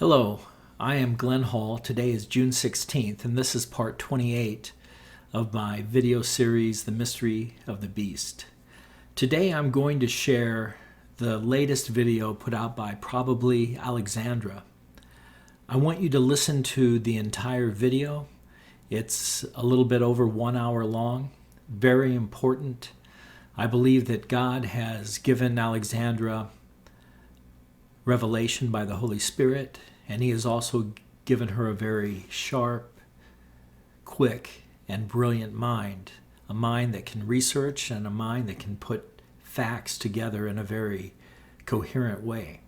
Hello, I am Glenn Hall. Today is June 16th, and this is part 28 of my video series, The Mystery of the Beast. Today I'm going to share the latest video put out by Probably Alexandra. I want you to listen to the entire video. It's a little bit over 1 hour long, very important. I believe that God has given Alexandra revelation by the Holy Spirit, and He has also given her a very sharp, quick, and brilliant mind. A mind that can research and a mind that can put facts together in a very coherent way.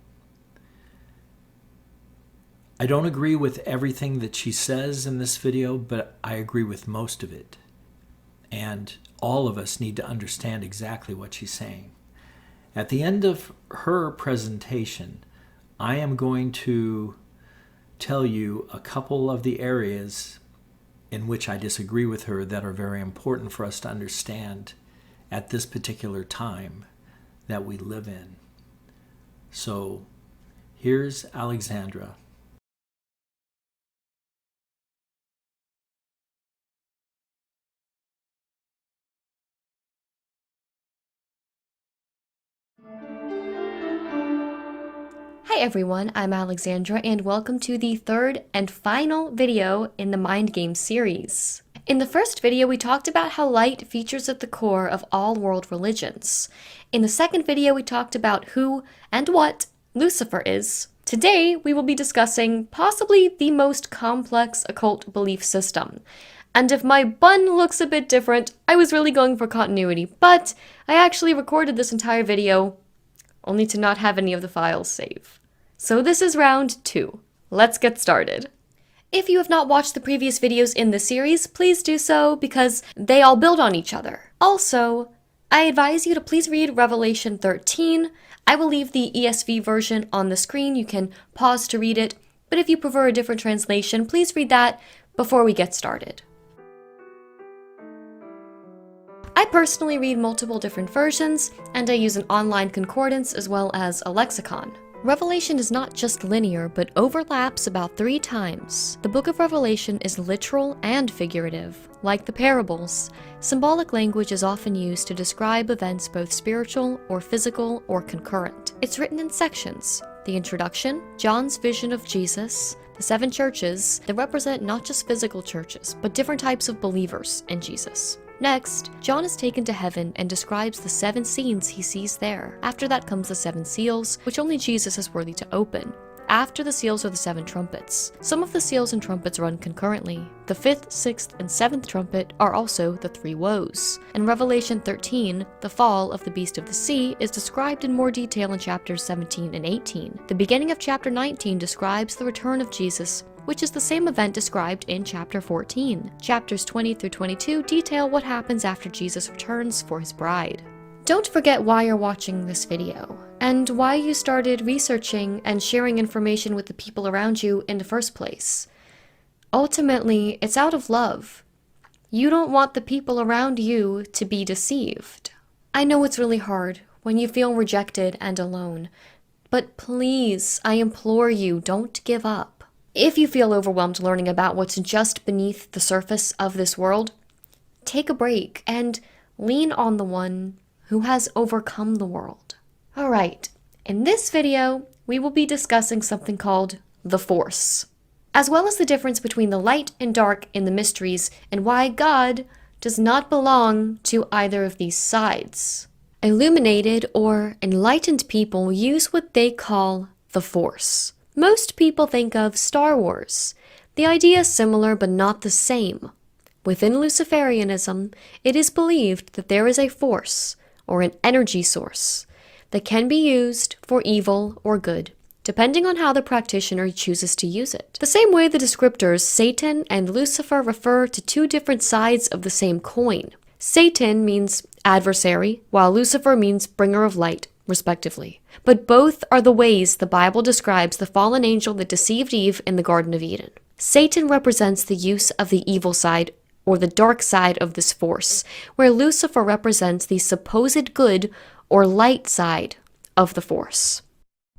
I don't agree with everything that she says in this video, but I agree with most of it. And all of us need to understand exactly what she's saying. At the end of her presentation, I am going to tell you a couple of the areas in which I disagree with her that are very important for us to understand at this particular time that we live in. So here's Alexandra. Hi everyone, I'm Alexandra and welcome to the third and final video in the Mind Game series. In the first video, we talked about how light features at the core of all world religions. In the second video, we talked about who and what Lucifer is. Today, we will be discussing possibly the most complex occult belief system. And if my bun looks a bit different, I was really going for continuity, but I actually recorded this entire video only to not have any of the files save. So this is round 2. Let's get started. If you have not watched the previous videos in this series, please do so because they all build on each other. Also, I advise you to please read Revelation 13. I will leave the ESV version on the screen. You can pause to read it, but if you prefer a different translation, please read that before we get started. I personally read multiple different versions, and I use an online concordance as well as a lexicon. Revelation is not just linear, but overlaps about 3 times. The book of Revelation is literal and figurative. Like the parables, symbolic language is often used to describe events both spiritual or physical or concurrent. It's written in sections. The introduction, John's vision of Jesus, the 7 churches that represent not just physical churches, but different types of believers in Jesus. Next, John is taken to heaven and describes the 7 scenes he sees there. After that comes the 7 seals, which only Jesus is worthy to open. After the seals are the 7 trumpets. Some of the seals and trumpets run concurrently. The 5th, 6th, and 7th trumpet are also the 3 woes. In Revelation 13, the fall of the beast of the sea is described in more detail in chapters 17 and 18. The beginning of chapter 19 describes the return of Jesus, which is the same event described in chapter 14. Chapters 20 through 22 detail what happens after Jesus returns for his bride. Don't forget why you're watching this video, and why you started researching and sharing information with the people around you in the first place. Ultimately, it's out of love. You don't want the people around you to be deceived. I know it's really hard when you feel rejected and alone, but please, I implore you, don't give up. If you feel overwhelmed learning about what's just beneath the surface of this world, take a break and lean on the one who has overcome the world. Alright, in this video, we will be discussing something called the Force, as well as the difference between the light and dark in the mysteries and why God does not belong to either of these sides. Illuminated or enlightened people use what they call the Force. Most people think of Star Wars. The idea is similar but not the same. Within Luciferianism, it is believed that there is a force, or an energy source, that can be used for evil or good, depending on how the practitioner chooses to use it. The same way the descriptors Satan and Lucifer refer to 2 different sides of the same coin. Satan means adversary, while Lucifer means bringer of light, respectively. But both are the ways the Bible describes the fallen angel that deceived Eve in the Garden of Eden. Satan represents the use of the evil side, or the dark side of this force, where Lucifer represents the supposed good or light side of the force.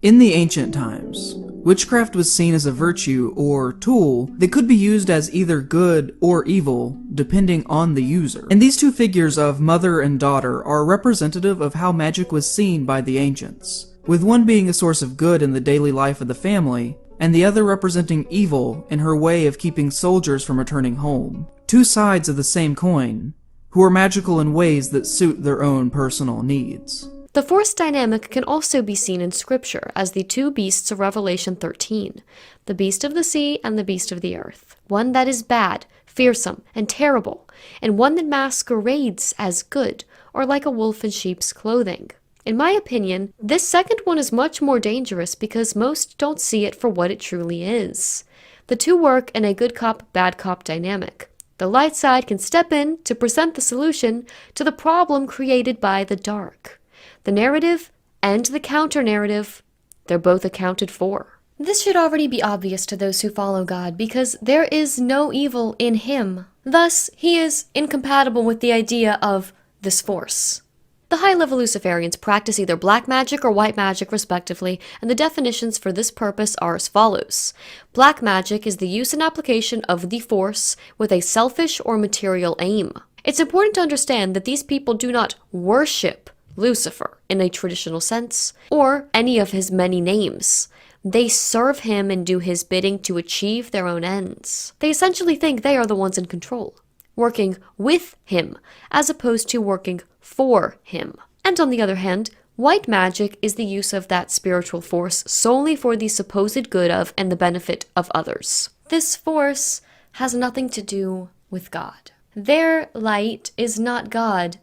In the ancient times, witchcraft was seen as a virtue or tool that could be used as either good or evil, depending on the user. And these two figures of mother and daughter are representative of how magic was seen by the ancients, with one being a source of good in the daily life of the family, and the other representing evil in her way of keeping soldiers from returning home. Two sides of the same coin, who are magical in ways that suit their own personal needs. The force dynamic can also be seen in Scripture as the two beasts of Revelation 13, the beast of the sea and the beast of the earth. One that is bad, fearsome, and terrible, and one that masquerades as good, or like a wolf in sheep's clothing. In my opinion, this second one is much more dangerous because most don't see it for what it truly is. The two work in a good cop, bad cop dynamic. The light side can step in to present the solution to the problem created by the dark. The narrative and the counter-narrative, they're both accounted for. This should already be obvious to those who follow God because there is no evil in him. Thus, he is incompatible with the idea of this force. The high-level Luciferians practice either black magic or white magic respectively, and the definitions for this purpose are as follows. Black magic is the use and application of the force with a selfish or material aim. It's important to understand that these people do not worship Lucifer in a traditional sense, or any of his many names. They serve him and do his bidding to achieve their own ends. They essentially think they are the ones in control, working with him, as opposed to working for him. And on the other hand, white magic is the use of that spiritual force solely for the supposed good of and the benefit of others. This force has nothing to do with God. Their light is not God.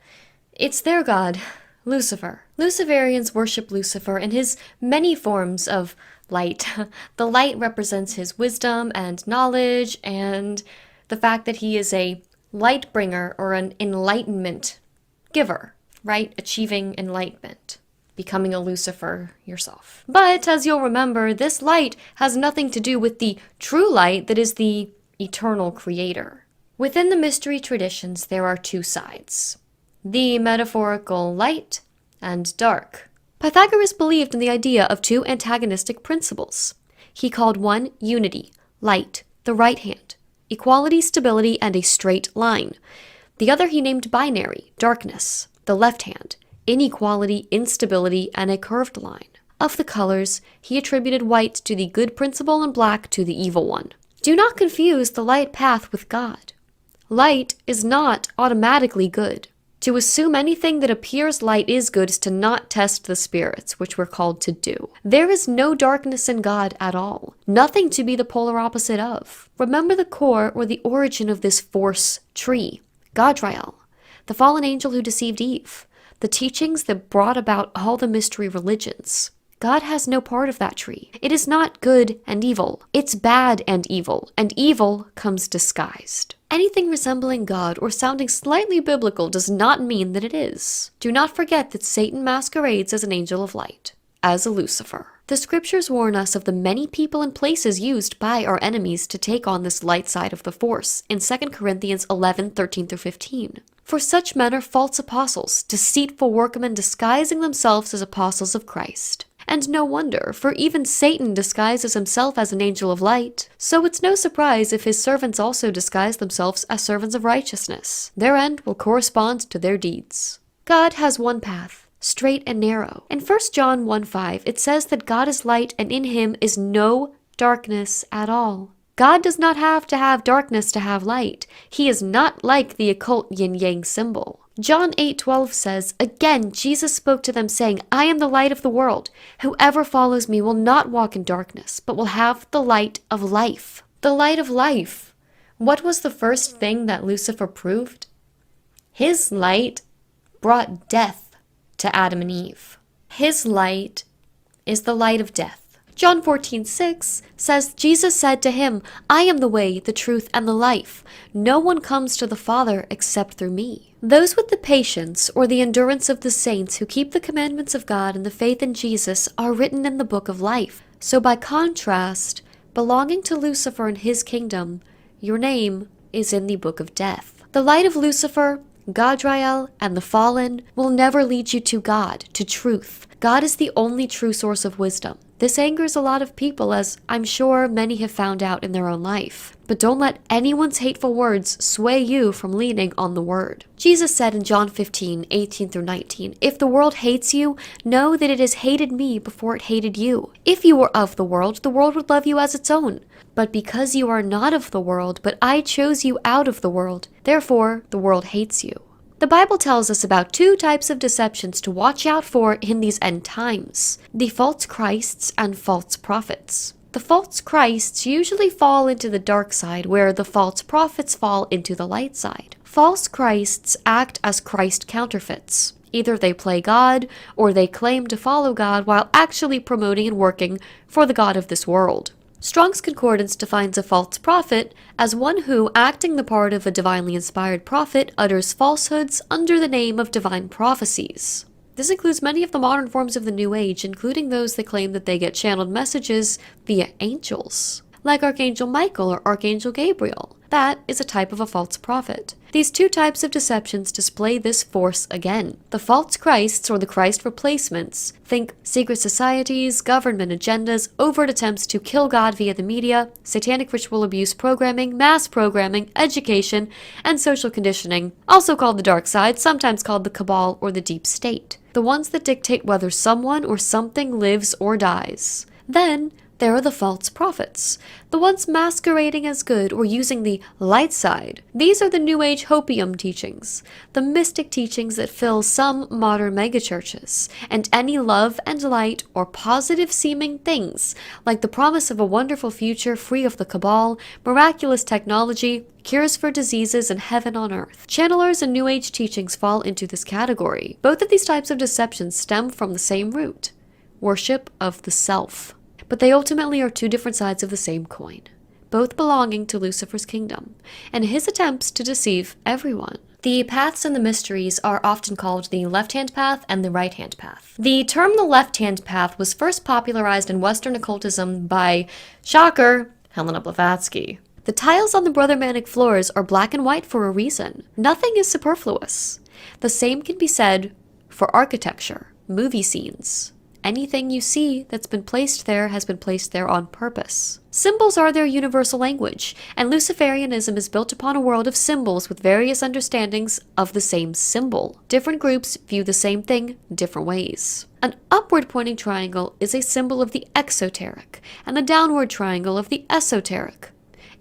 It's their God, Lucifer. Luciferians worship Lucifer in his many forms of light. The light represents his wisdom and knowledge and the fact that he is a light bringer or an enlightenment giver, right? Achieving enlightenment. Becoming a Lucifer yourself. But as you'll remember, this light has nothing to do with the true light that is the eternal creator. Within the mystery traditions, there are two sides. The metaphorical light and dark. Pythagoras believed in the idea of two antagonistic principles. He called one unity, light, the right hand, equality, stability, and a straight line. The other he named binary, darkness, the left hand, inequality, instability, and a curved line. Of the colors, he attributed white to the good principle and black to the evil one. Do not confuse the light path with God. Light is not automatically good. To assume anything that appears light is good is to not test the spirits, which we're called to do. There is no darkness in God at all, nothing to be the polar opposite of. Remember the core or the origin of this force tree, Gadriel, the fallen angel who deceived Eve, the teachings that brought about all the mystery religions. God has no part of that tree. It is not good and evil. It's bad and evil comes disguised. Anything resembling God or sounding slightly biblical does not mean that it is. Do not forget that Satan masquerades as an angel of light, as a Lucifer. The scriptures warn us of the many people and places used by our enemies to take on this light side of the force in 2 Corinthians 11:13-15. For such men are false apostles, deceitful workmen disguising themselves as apostles of Christ. And no wonder, for even Satan disguises himself as an angel of light. So it's no surprise if his servants also disguise themselves as servants of righteousness. Their end will correspond to their deeds. God has one path, straight and narrow. In 1 John 1:5, it says that God is light and in him is no darkness at all. God does not have to have darkness to have light. He is not like the occult yin-yang symbol. John 8:12 says, "Again, Jesus spoke to them saying, I am the light of the world. Whoever follows me will not walk in darkness, but will have the light of life." The light of life. What was the first thing that Lucifer proved? His light brought death to Adam and Eve. His light is the light of death. John 14:6 says, Jesus said to him, I am the way, the truth, and the life. No one comes to the Father except through me. Those with the patience or the endurance of the saints who keep the commandments of God and the faith in Jesus are written in the book of life. So by contrast, belonging to Lucifer and his kingdom, your name is in the book of death. The light of Lucifer, Gadriel, and the fallen will never lead you to God, to truth. God is the only true source of wisdom. This angers a lot of people, as I'm sure many have found out in their own life. But don't let anyone's hateful words sway you from leaning on the word. Jesus said in John 15:18-19, "If the world hates you, know that it has hated me before it hated you. If you were of the world would love you as its own. But because you are not of the world, but I chose you out of the world, therefore the world hates you." The Bible tells us about two types of deceptions to watch out for in these end times: the false Christs and false prophets. The false Christs usually fall into the dark side, where the false prophets fall into the light side. False Christs act as Christ counterfeits. Either they play God, or they claim to follow God while actually promoting and working for the god of this world. Strong's Concordance defines a false prophet as one who, acting the part of a divinely inspired prophet, utters falsehoods under the name of divine prophecies. This includes many of the modern forms of the New Age, including those that claim that they get channeled messages via angels, like Archangel Michael or Archangel Gabriel. That is a type of a false prophet. These two types of deceptions display this force again. The false Christs, or the Christ replacements, think secret societies, government agendas, overt attempts to kill God via the media, satanic ritual abuse programming, mass programming, education, and social conditioning, also called the dark side, sometimes called the cabal or the deep state. The ones that dictate whether someone or something lives or dies. Then, there are the false prophets, the ones masquerading as good or using the light side. These are the New Age hopium teachings, the mystic teachings that fill some modern megachurches, and any love and light or positive-seeming things, like the promise of a wonderful future free of the cabal, miraculous technology, cures for diseases, and heaven on earth. Channelers and New Age teachings fall into this category. Both of these types of deception stem from the same root: worship of the self. But they ultimately are two different sides of the same coin, both belonging to Lucifer's kingdom, and his attempts to deceive everyone. The paths and the mysteries are often called the left-hand path and the right-hand path. The term the left-hand path was first popularized in Western occultism by, shocker, Helena Blavatsky. The tiles on the Brother Manic floors are black and white for a reason. Nothing is superfluous. The same can be said for architecture, movie scenes. Anything you see that's been placed there has been placed there on purpose. Symbols are their universal language, and Luciferianism is built upon a world of symbols with various understandings of the same symbol. Different groups view the same thing different ways. An upward pointing triangle is a symbol of the exoteric, and the downward triangle of the esoteric.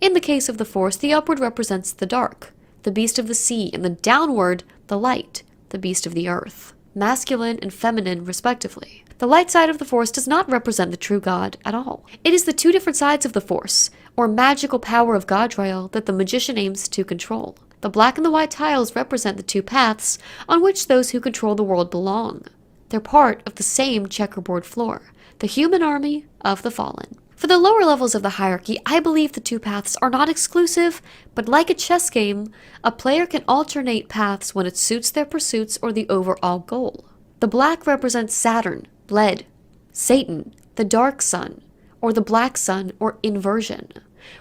In the case of the Force, the upward represents the dark, the beast of the sea, and the downward, the light, the beast of the earth, masculine and feminine respectively. The light side of the Force does not represent the true God at all. It is the two different sides of the Force, or magical power of Godriel, that the magician aims to control. The black and the white tiles represent the two paths on which those who control the world belong. They're part of the same checkerboard floor, the human army of the fallen. For the lower levels of the hierarchy, I believe the two paths are not exclusive, but like a chess game, a player can alternate paths when it suits their pursuits or the overall goal. The black represents Saturn, Lead, Satan, the dark sun, or the black sun, or inversion,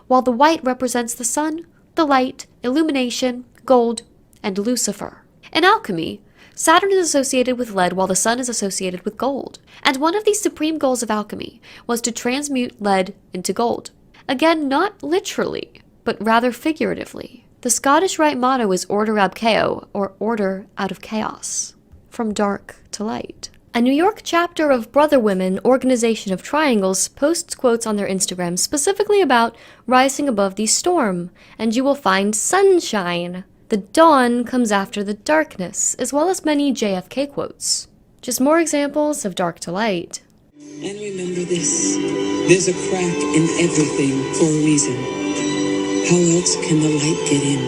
while the white represents the sun, the light, illumination, gold, and Lucifer. In alchemy, Saturn is associated with lead while the sun is associated with gold, and one of the supreme goals of alchemy was to transmute lead into gold. Again, not literally, but rather figuratively. The Scottish Rite motto is Order ab Chaos, or Order out of Chaos, from dark to light. A New York chapter of Brother Women Organization of Triangles posts quotes on their Instagram specifically about rising above the storm, and you will find sunshine. The dawn comes after the darkness, as well as many JFK quotes. Just more examples of dark to light. And remember this, there's a crack in everything for a reason. How else can the light get in?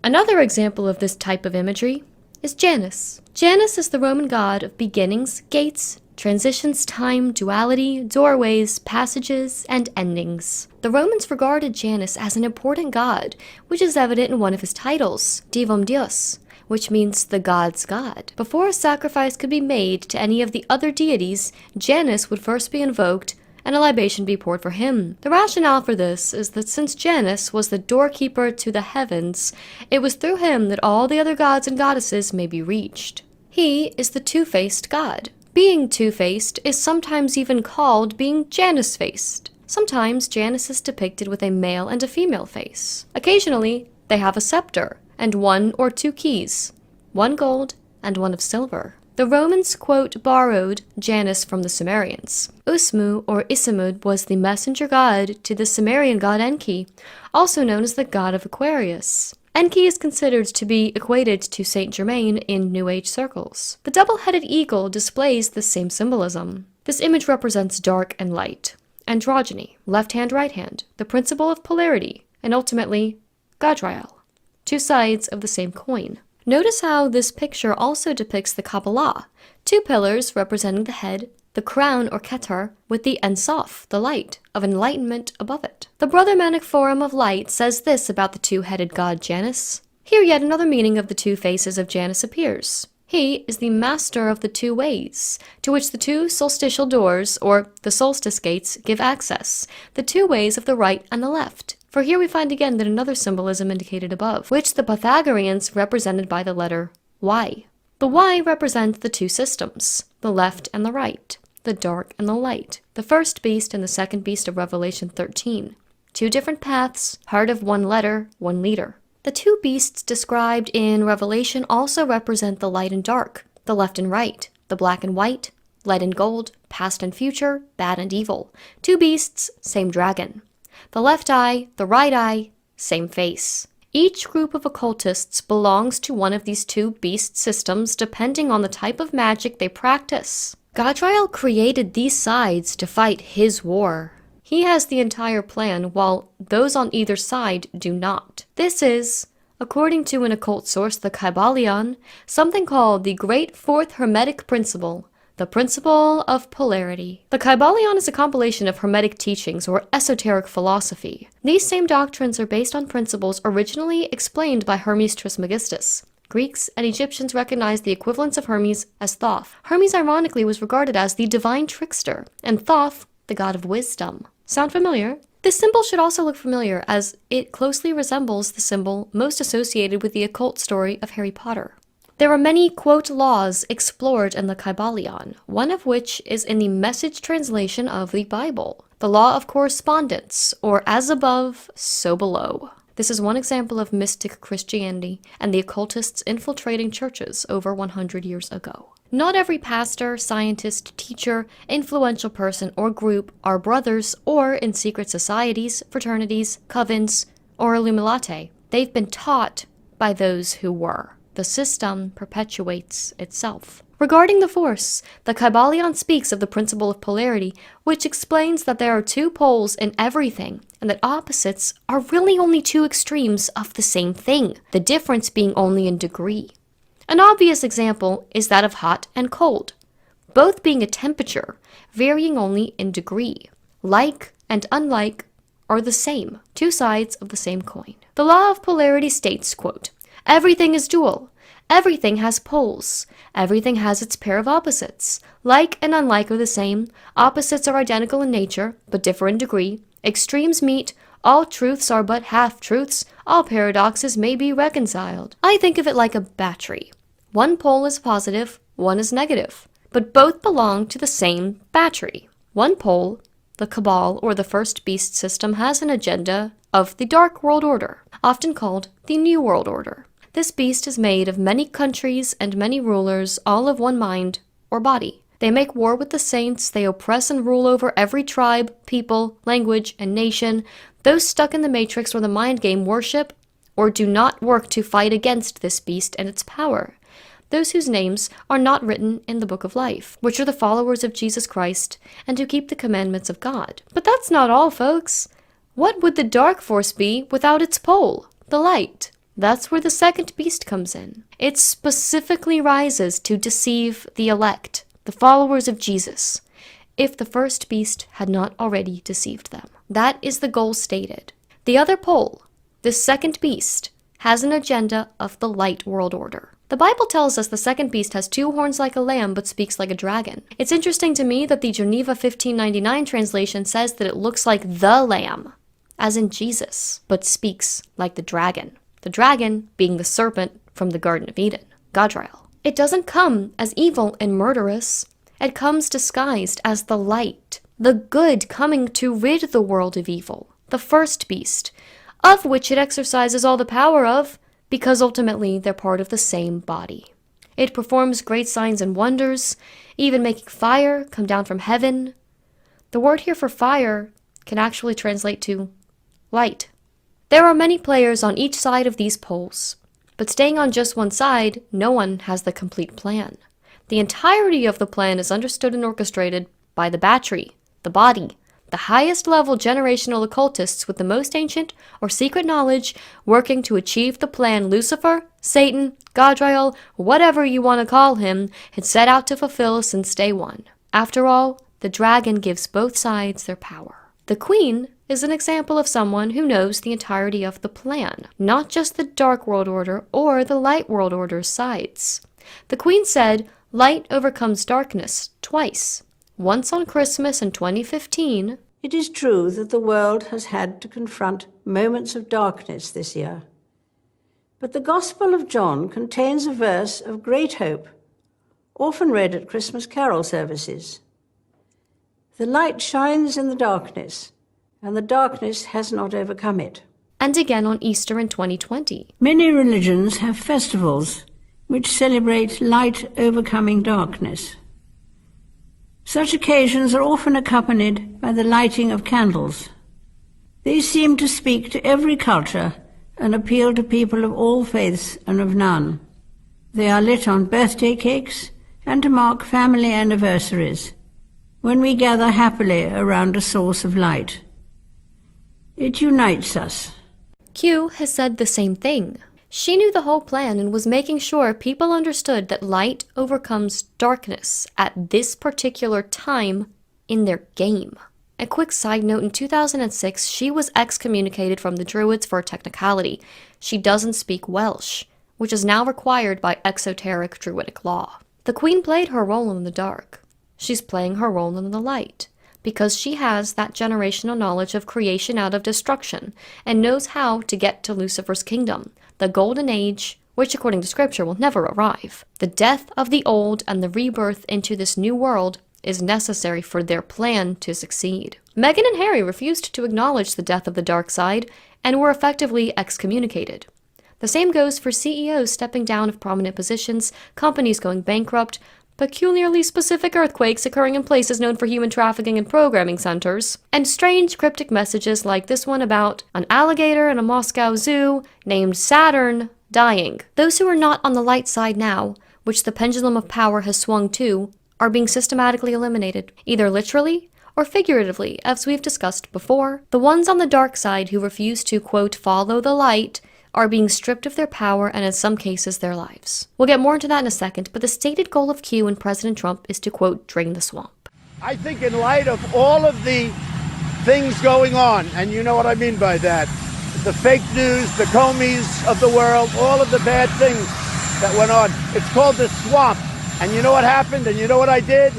Another example of this type of imagery is Janus. Janus is the Roman god of beginnings, gates, transitions, time, duality, doorways, passages, and endings. The Romans regarded Janus as an important god, which is evident in one of his titles, Divum Deus, which means the god's god. Before a sacrifice could be made to any of the other deities, Janus would first be invoked and a libation be poured for him. The rationale for this is that since Janus was the doorkeeper to the heavens, it was through him that all the other gods and goddesses may be reached. He is the two-faced god. Being two-faced is sometimes even called being Janus-faced. Sometimes Janus is depicted with a male and a female face. Occasionally, they have a scepter and one or two keys, one gold and one of silver. The Romans, quote, borrowed Janus from the Sumerians. Usmu or Isamud was the messenger god to the Sumerian god Enki, also known as the god of Aquarius. Enki is considered to be equated to Saint Germain in New Age circles. The double-headed eagle displays the same symbolism. This image represents dark and light, androgyny, left hand, right hand, the principle of polarity, and ultimately, Gadriel, two sides of the same coin. Notice how this picture also depicts the Kabbalah, two pillars representing the head, the crown or Keter, with the Ensof, the light, of enlightenment above it. The Brothermanic Forum of Light says this about the two-headed god Janus. Here yet another meaning of the two faces of Janus appears. He is the master of the two ways, to which the two solstitial doors, or the solstice gates, give access, the two ways of the right and the left. For here we find again that another symbolism indicated above, which the Pythagoreans represented by the letter Y. The Y represents the two systems, the left and the right, the dark and the light, the first beast and the second beast of Revelation 13. Two different paths, heart of one letter, one leader. The two beasts described in Revelation also represent the light and dark, the left and right, the black and white, lead and gold, past and future, bad and evil. Two beasts, same dragon. The left eye, the right eye, same face. Each group of occultists belongs to one of these two beast systems depending on the type of magic they practice. Gadriel created these sides to fight his war. He has the entire plan, while those on either side do not. This is, according to an occult source, the Kybalion, something called the Great Fourth Hermetic Principle, the principle of polarity. The Kybalion is a compilation of Hermetic teachings or esoteric philosophy. These same doctrines are based on principles originally explained by Hermes Trismegistus. Greeks and Egyptians recognized the equivalence of Hermes as Thoth. Hermes ironically was regarded as the divine trickster, and Thoth, the god of wisdom. Sound familiar? This symbol should also look familiar, as it closely resembles the symbol most associated with the occult story of Harry Potter. There are many, quote, laws explored in the Kybalion, one of which is in the message translation of the Bible, the law of correspondence, or as above, so below. This is one example of mystic Christianity and the occultists infiltrating churches over 100 years ago. Not every pastor, scientist, teacher, influential person, or group are brothers or in secret societies, fraternities, covens, or Illuminati. They've been taught by those who were. The system perpetuates itself. Regarding the Force, the Kybalion speaks of the principle of polarity, which explains that there are two poles in everything, and that opposites are really only two extremes of the same thing, the difference being only in degree. An obvious example is that of hot and cold, both being a temperature, varying only in degree. Like and unlike are the same, two sides of the same coin. The law of polarity states, quote, everything is dual. Everything has poles. Everything has its pair of opposites. Like and unlike are the same. Opposites are identical in nature, but differ in degree. Extremes meet. All truths are but half-truths. All paradoxes may be reconciled. I think of it like a battery. One pole is positive, one is negative, but both belong to the same battery. One pole, the Cabal or the First Beast system, has an agenda of the Dark World Order, often called the New World Order. This beast is made of many countries and many rulers, all of one mind or body. They make war with the saints, they oppress and rule over every tribe, people, language, and nation. Those stuck in the Matrix or the mind game worship or do not work to fight against this beast and its power. Those whose names are not written in the Book of Life, which are the followers of Jesus Christ and who keep the commandments of God. But that's not all, folks. What would the dark force be without its pole, the light? That's where the second beast comes in. It specifically rises to deceive the elect, the followers of Jesus, if the first beast had not already deceived them. That is the goal stated. The other pole, the second beast, has an agenda of the light world order. The Bible tells us the second beast has two horns like a lamb but speaks like a dragon. It's interesting to me that the Geneva 1599 translation says that it looks like the lamb, as in Jesus, but speaks like the dragon. The dragon being the serpent from the Garden of Eden, Gadriel. It doesn't come as evil and murderous. It comes disguised as the light, the good coming to rid the world of evil, the first beast, of which it exercises all the power of, because ultimately they're part of the same body. It performs great signs and wonders, even making fire come down from heaven. The word here for fire can actually translate to light. There are many players on each side of these poles, but staying on just one side, no one has the complete plan. The entirety of the plan is understood and orchestrated by the battery, the body, the highest level generational occultists with the most ancient or secret knowledge working to achieve the plan Lucifer, Satan, Godriel, whatever you want to call him, had set out to fulfill since day one. After all, the dragon gives both sides their power. The queen is an example of someone who knows the entirety of the plan, not just the Dark World Order or the Light World Order's sides. The queen said, "Light overcomes darkness," twice. Once on Christmas in 2015. It is true that the world has had to confront moments of darkness this year. But the Gospel of John contains a verse of great hope, often read at Christmas carol services. The light shines in the darkness, and the darkness has not overcome it. And again on Easter in 2020. Many religions have festivals which celebrate light overcoming darkness. Such occasions are often accompanied by the lighting of candles. These seem to speak to every culture and appeal to people of all faiths and of none. They are lit on birthday cakes and to mark family anniversaries, when we gather happily around a source of light. It unites us. Q has said the same thing. She knew the whole plan and was making sure people understood that light overcomes darkness at this particular time in their game. A quick side note, in 2006, she was excommunicated from the Druids for a technicality. She doesn't speak Welsh, which is now required by exoteric Druidic law. The Queen played her role in the dark. She's playing her role in the light, because she has that generational knowledge of creation out of destruction and knows how to get to Lucifer's kingdom, the golden age, which according to scripture will never arrive. The death of the old and the rebirth into this new world is necessary for their plan to succeed. Meghan and Harry refused to acknowledge the death of the dark side and were effectively excommunicated. The same goes for CEOs stepping down of prominent positions, companies going bankrupt, peculiarly specific earthquakes occurring in places known for human trafficking and programming centers, and strange cryptic messages like this one about an alligator in a Moscow zoo named Saturn dying. Those who are not on the light side now, which the pendulum of power has swung to, are being systematically eliminated, either literally or figuratively, as we've discussed before. The ones on the dark side who refuse to, quote, follow the light, are being stripped of their power and in some cases their lives. We'll get more into that in a second, but the stated goal of Q and President Trump is to, quote, drain the swamp. I think in light of all of the things going on, and you know what I mean by that, the fake news, the Comeys of the world, all of the bad things that went on, it's called the swamp. And you know what happened? And you know what I did?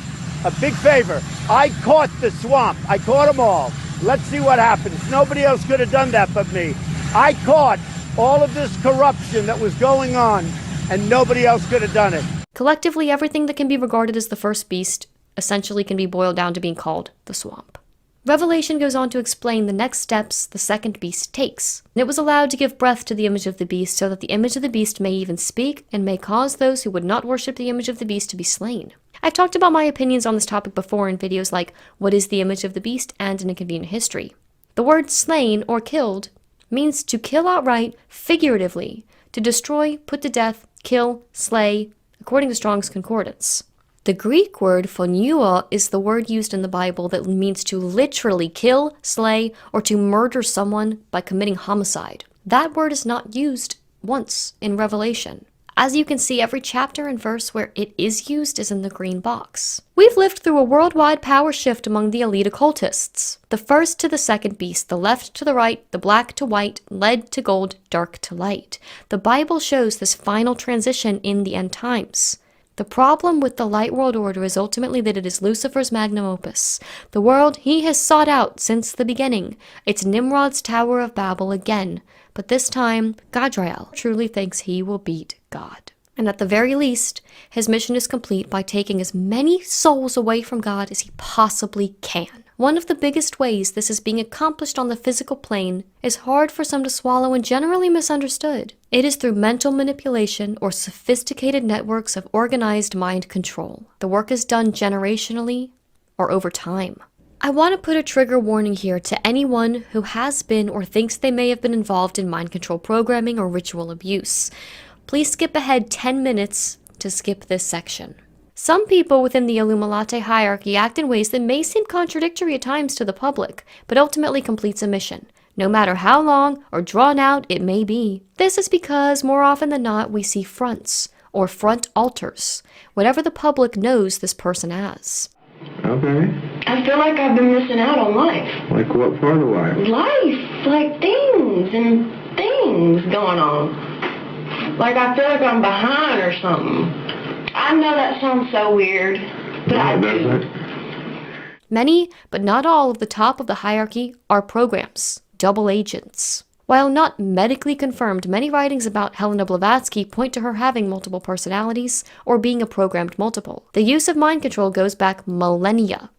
A big favor. I caught the swamp. I caught them all. Let's see what happens. Nobody else could have done that but me. I caught all of this corruption that was going on, and nobody else could have done it. Collectively, everything that can be regarded as the first beast essentially can be boiled down to being called the swamp. Revelation goes on to explain the next steps the second beast takes. It was allowed to give breath to the image of the beast so that the image of the beast may even speak and may cause those who would not worship the image of the beast to be slain. I've talked about my opinions on this topic before in videos like What is the Image of the Beast and in Inconvenient History. The word slain or killed means to kill outright, figuratively, to destroy, put to death, kill, slay, according to Strong's Concordance. The Greek word phoneuo is the word used in the Bible that means to literally kill, slay, or to murder someone by committing homicide. That word is not used once in Revelation. As you can see, every chapter and verse where it is used is in the green box. We've lived through a worldwide power shift among the elite occultists. The first to the second beast, the left to the right, the black to white, lead to gold, dark to light. The Bible shows this final transition in the end times. The problem with the Light World Order is ultimately that it is Lucifer's magnum opus, the world he has sought out since the beginning. It's Nimrod's Tower of Babel again, but this time, Godriel truly thinks he will beat God. And at the very least, his mission is complete by taking as many souls away from God as he possibly can. One of the biggest ways this is being accomplished on the physical plane is hard for some to swallow and generally misunderstood. It is through mental manipulation or sophisticated networks of organized mind control. The work is done generationally or over time. I want to put a trigger warning here to anyone who has been or thinks they may have been involved in mind control programming or ritual abuse. Please skip ahead 10 minutes to skip this section. Some people within the Illuminati hierarchy act in ways that may seem contradictory at times to the public, but ultimately completes a mission, no matter how long or drawn out it may be. This is because more often than not we see fronts, or front altars, whatever the public knows this person as. Okay. I feel like I've been missing out on life. Like what part of life? Life, like things going on. Like I feel like I'm behind or something. I know that sounds so weird, but I do. Many, but not all, of the top of the hierarchy are programs, double agents. While not medically confirmed, many writings about Helena Blavatsky point to her having multiple personalities or being a programmed multiple. The use of mind control goes back millennia.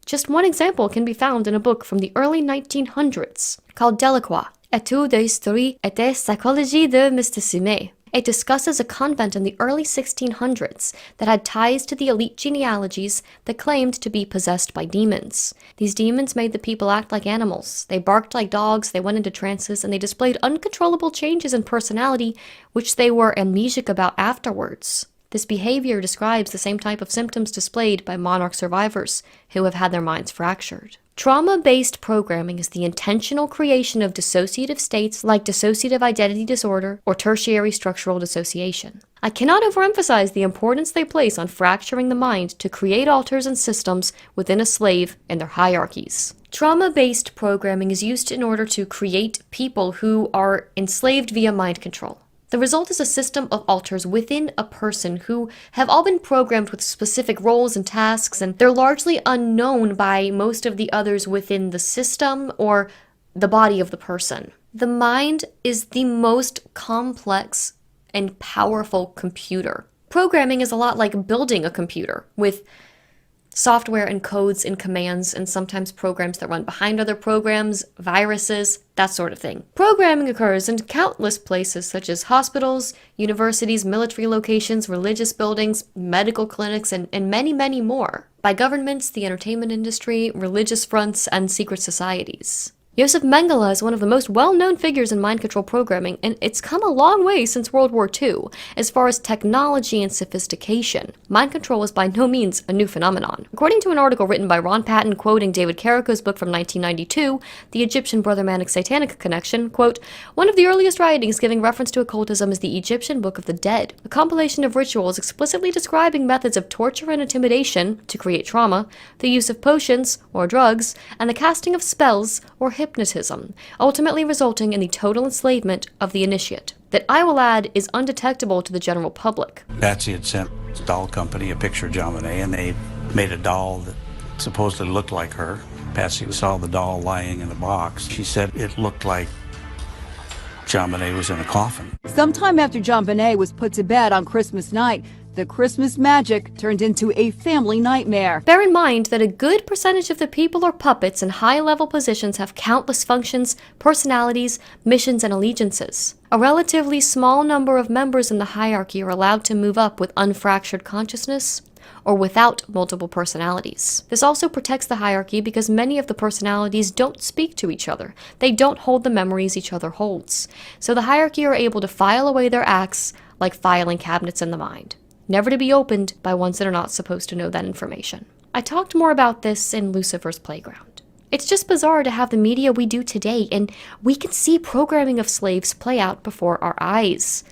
Just one example can be found in a book from the early 1900s called Delacroix, Études d'Histoire et de Psychologie de Mysticisme. It discusses a convent in the early 1600s that had ties to the elite genealogies that claimed to be possessed by demons. These demons made the people act like animals. They barked like dogs, they went into trances, and they displayed uncontrollable changes in personality, which they were amnesic about afterwards. This behavior describes the same type of symptoms displayed by monarch survivors who have had their minds fractured. Trauma-based programming is the intentional creation of dissociative states like dissociative identity disorder or tertiary structural dissociation. I cannot overemphasize the importance they place on fracturing the mind to create altars and systems within a slave and their hierarchies. Trauma-based programming is used in order to create people who are enslaved via mind control. The result is a system of altars within a person who have all been programmed with specific roles and tasks, and they're largely unknown by most of the others within the system or the body of the person. The mind is the most complex and powerful computer. Programming is a lot like building a computer, with software and codes and commands, and sometimes programs that run behind other programs, viruses, that sort of thing. Programming occurs in countless places such as hospitals, universities, military locations, religious buildings, medical clinics, and many, many more. By governments, the entertainment industry, religious fronts, and secret societies. Josef Mengele is one of the most well-known figures in mind control programming, and it's come a long way since World War II, as far as technology and sophistication. Mind control is by no means a new phenomenon. According to an article written by Ron Patton quoting David Carrico's book from 1992, The Egyptian Brother-Manic Satanic Connection, quote, "One of the earliest writings giving reference to occultism is the Egyptian Book of the Dead, a compilation of rituals explicitly describing methods of torture and intimidation to create trauma, the use of potions or drugs, and the casting of spells or hypnotism, ultimately resulting in the total enslavement of the initiate. That, I will add, is undetectable to the general public." Patsy had sent the doll company a picture of John Bonet, and they made a doll that supposedly looked like her. Patsy saw the doll lying in a box. She said it looked like John Bonet was in a coffin. Sometime after John Bonet was put to bed on Christmas night, the Christmas magic turned into a family nightmare. Bear in mind that a good percentage of the people or puppets in high-level positions have countless functions, personalities, missions, and allegiances. A relatively small number of members in the hierarchy are allowed to move up with unfractured consciousness or without multiple personalities. This also protects the hierarchy because many of the personalities don't speak to each other. They don't hold the memories each other holds. So the hierarchy are able to file away their acts like filing cabinets in the mind, never to be opened by ones that are not supposed to know that information. I talked more about this in Lucifer's Playground. It's just bizarre to have the media we do today, and we can see programming of slaves play out before our eyes.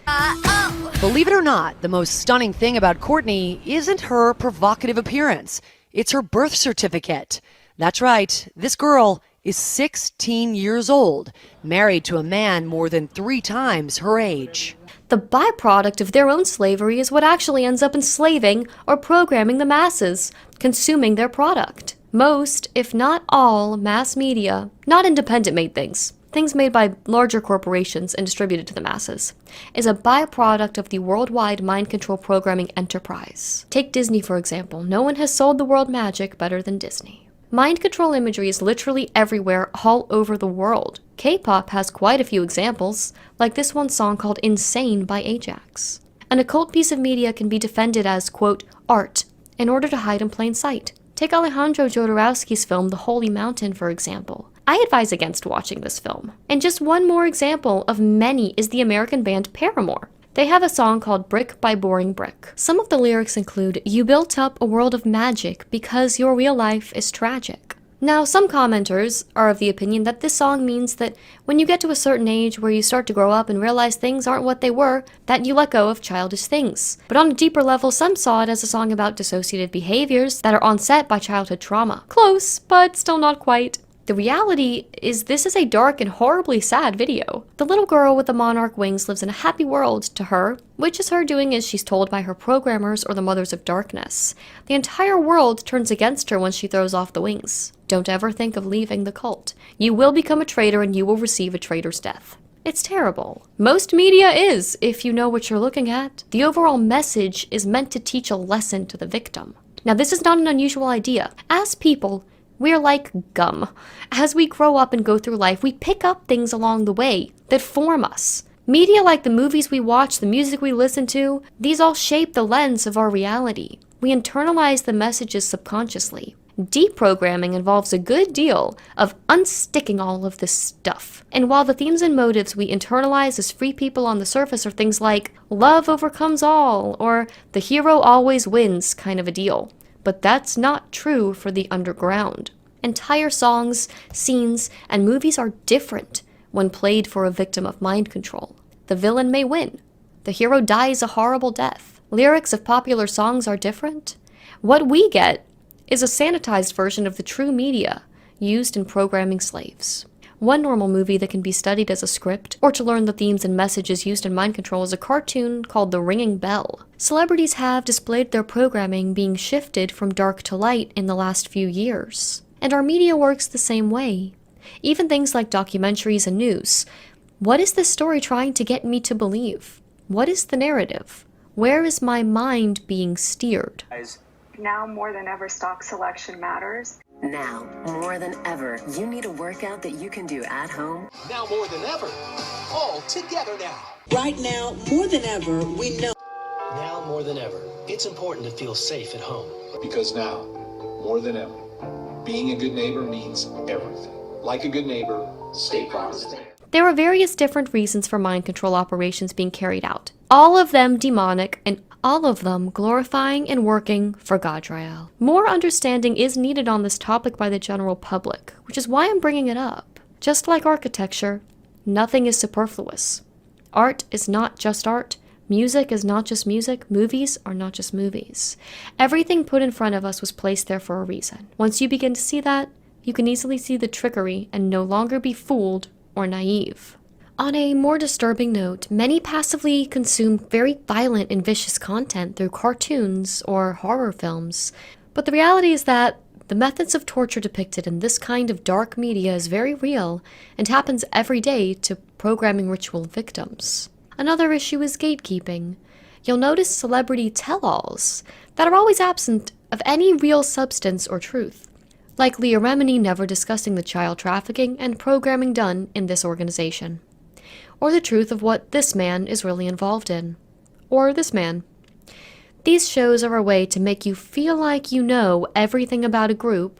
Believe it or not, the most stunning thing about Courtney isn't her provocative appearance. It's her birth certificate. That's right, this girl is 16 years old, married to a man more than 3 times her age. The byproduct of their own slavery is what actually ends up enslaving or programming the masses, consuming their product. Most, if not all, mass media, not independent made things, things made by larger corporations and distributed to the masses, is a byproduct of the worldwide mind control programming enterprise. Take Disney, for example. No one has sold the world magic better than Disney. Mind control imagery is literally everywhere, all over the world. K-pop has quite a few examples, like this one song called Insane by Ajax. An occult piece of media can be defended as, quote, art, in order to hide in plain sight. Take Alejandro Jodorowsky's film The Holy Mountain, for example. I advise against watching this film. And just one more example of many is the American band Paramore. They have a song called Brick by Boring Brick. Some of the lyrics include, "You built up a world of magic because your real life is tragic." Now, some commenters are of the opinion that this song means that when you get to a certain age where you start to grow up and realize things aren't what they were, that you let go of childish things. But on a deeper level, some saw it as a song about dissociative behaviors that are onset by childhood trauma. Close, but still not quite. The reality is this is a dark and horribly sad video. The little girl with the monarch wings lives in a happy world to her, which is her doing as she's told by her programmers or the Mothers of Darkness. The entire world turns against her when she throws off the wings. Don't ever think of leaving the cult. You will become a traitor and you will receive a traitor's death. It's terrible. Most media is, if you know what you're looking at. The overall message is meant to teach a lesson to the victim. Now, this is not an unusual idea. As people, we're like gum. As we grow up and go through life, we pick up things along the way that form us. Media like the movies we watch, the music we listen to, these all shape the lens of our reality. We internalize the messages subconsciously. Deprogramming involves a good deal of unsticking all of this stuff. And while the themes and motives we internalize as free people on the surface are things like love overcomes all, or the hero always wins kind of a deal, but that's not true for the underground. Entire songs, scenes, and movies are different when played for a victim of mind control. The villain may win. The hero dies a horrible death. Lyrics of popular songs are different. What we get is a sanitized version of the true media used in programming slaves. One normal movie that can be studied as a script, or to learn the themes and messages used in mind control, is a cartoon called The Ringing Bell. Celebrities have displayed their programming being shifted from dark to light in the last few years. And our media works the same way. Even things like documentaries and news. What is this story trying to get me to believe? What is the narrative? Where is my mind being steered? Now more than ever, stock selection matters. Now, more than ever, you need a workout that you can do at home. Now more than ever, all together now. Right now, more than ever, we know. Now more than ever, it's important to feel safe at home. Because now, more than ever, being a good neighbor means everything. Like a good neighbor, State Farm is there. There are various different reasons for mind control operations being carried out, all of them demonic and all of them glorifying and working for Gadriel. More understanding is needed on this topic by the general public, which is why I'm bringing it up. Just like architecture, nothing is superfluous. Art is not just art. Music is not just music. Movies are not just movies. Everything put in front of us was placed there for a reason. Once you begin to see that, you can easily see the trickery and no longer be fooled or naive. On a more disturbing note, many passively consume very violent and vicious content through cartoons or horror films. But the reality is that the methods of torture depicted in this kind of dark media is very real and happens every day to programming ritual victims. Another issue is gatekeeping. You'll notice celebrity tell-alls that are always absent of any real substance or truth, like Leah Remini never discussing the child trafficking and programming done in this organization, or the truth of what this man is really involved in, or this man. These shows are a way to make you feel like you know everything about a group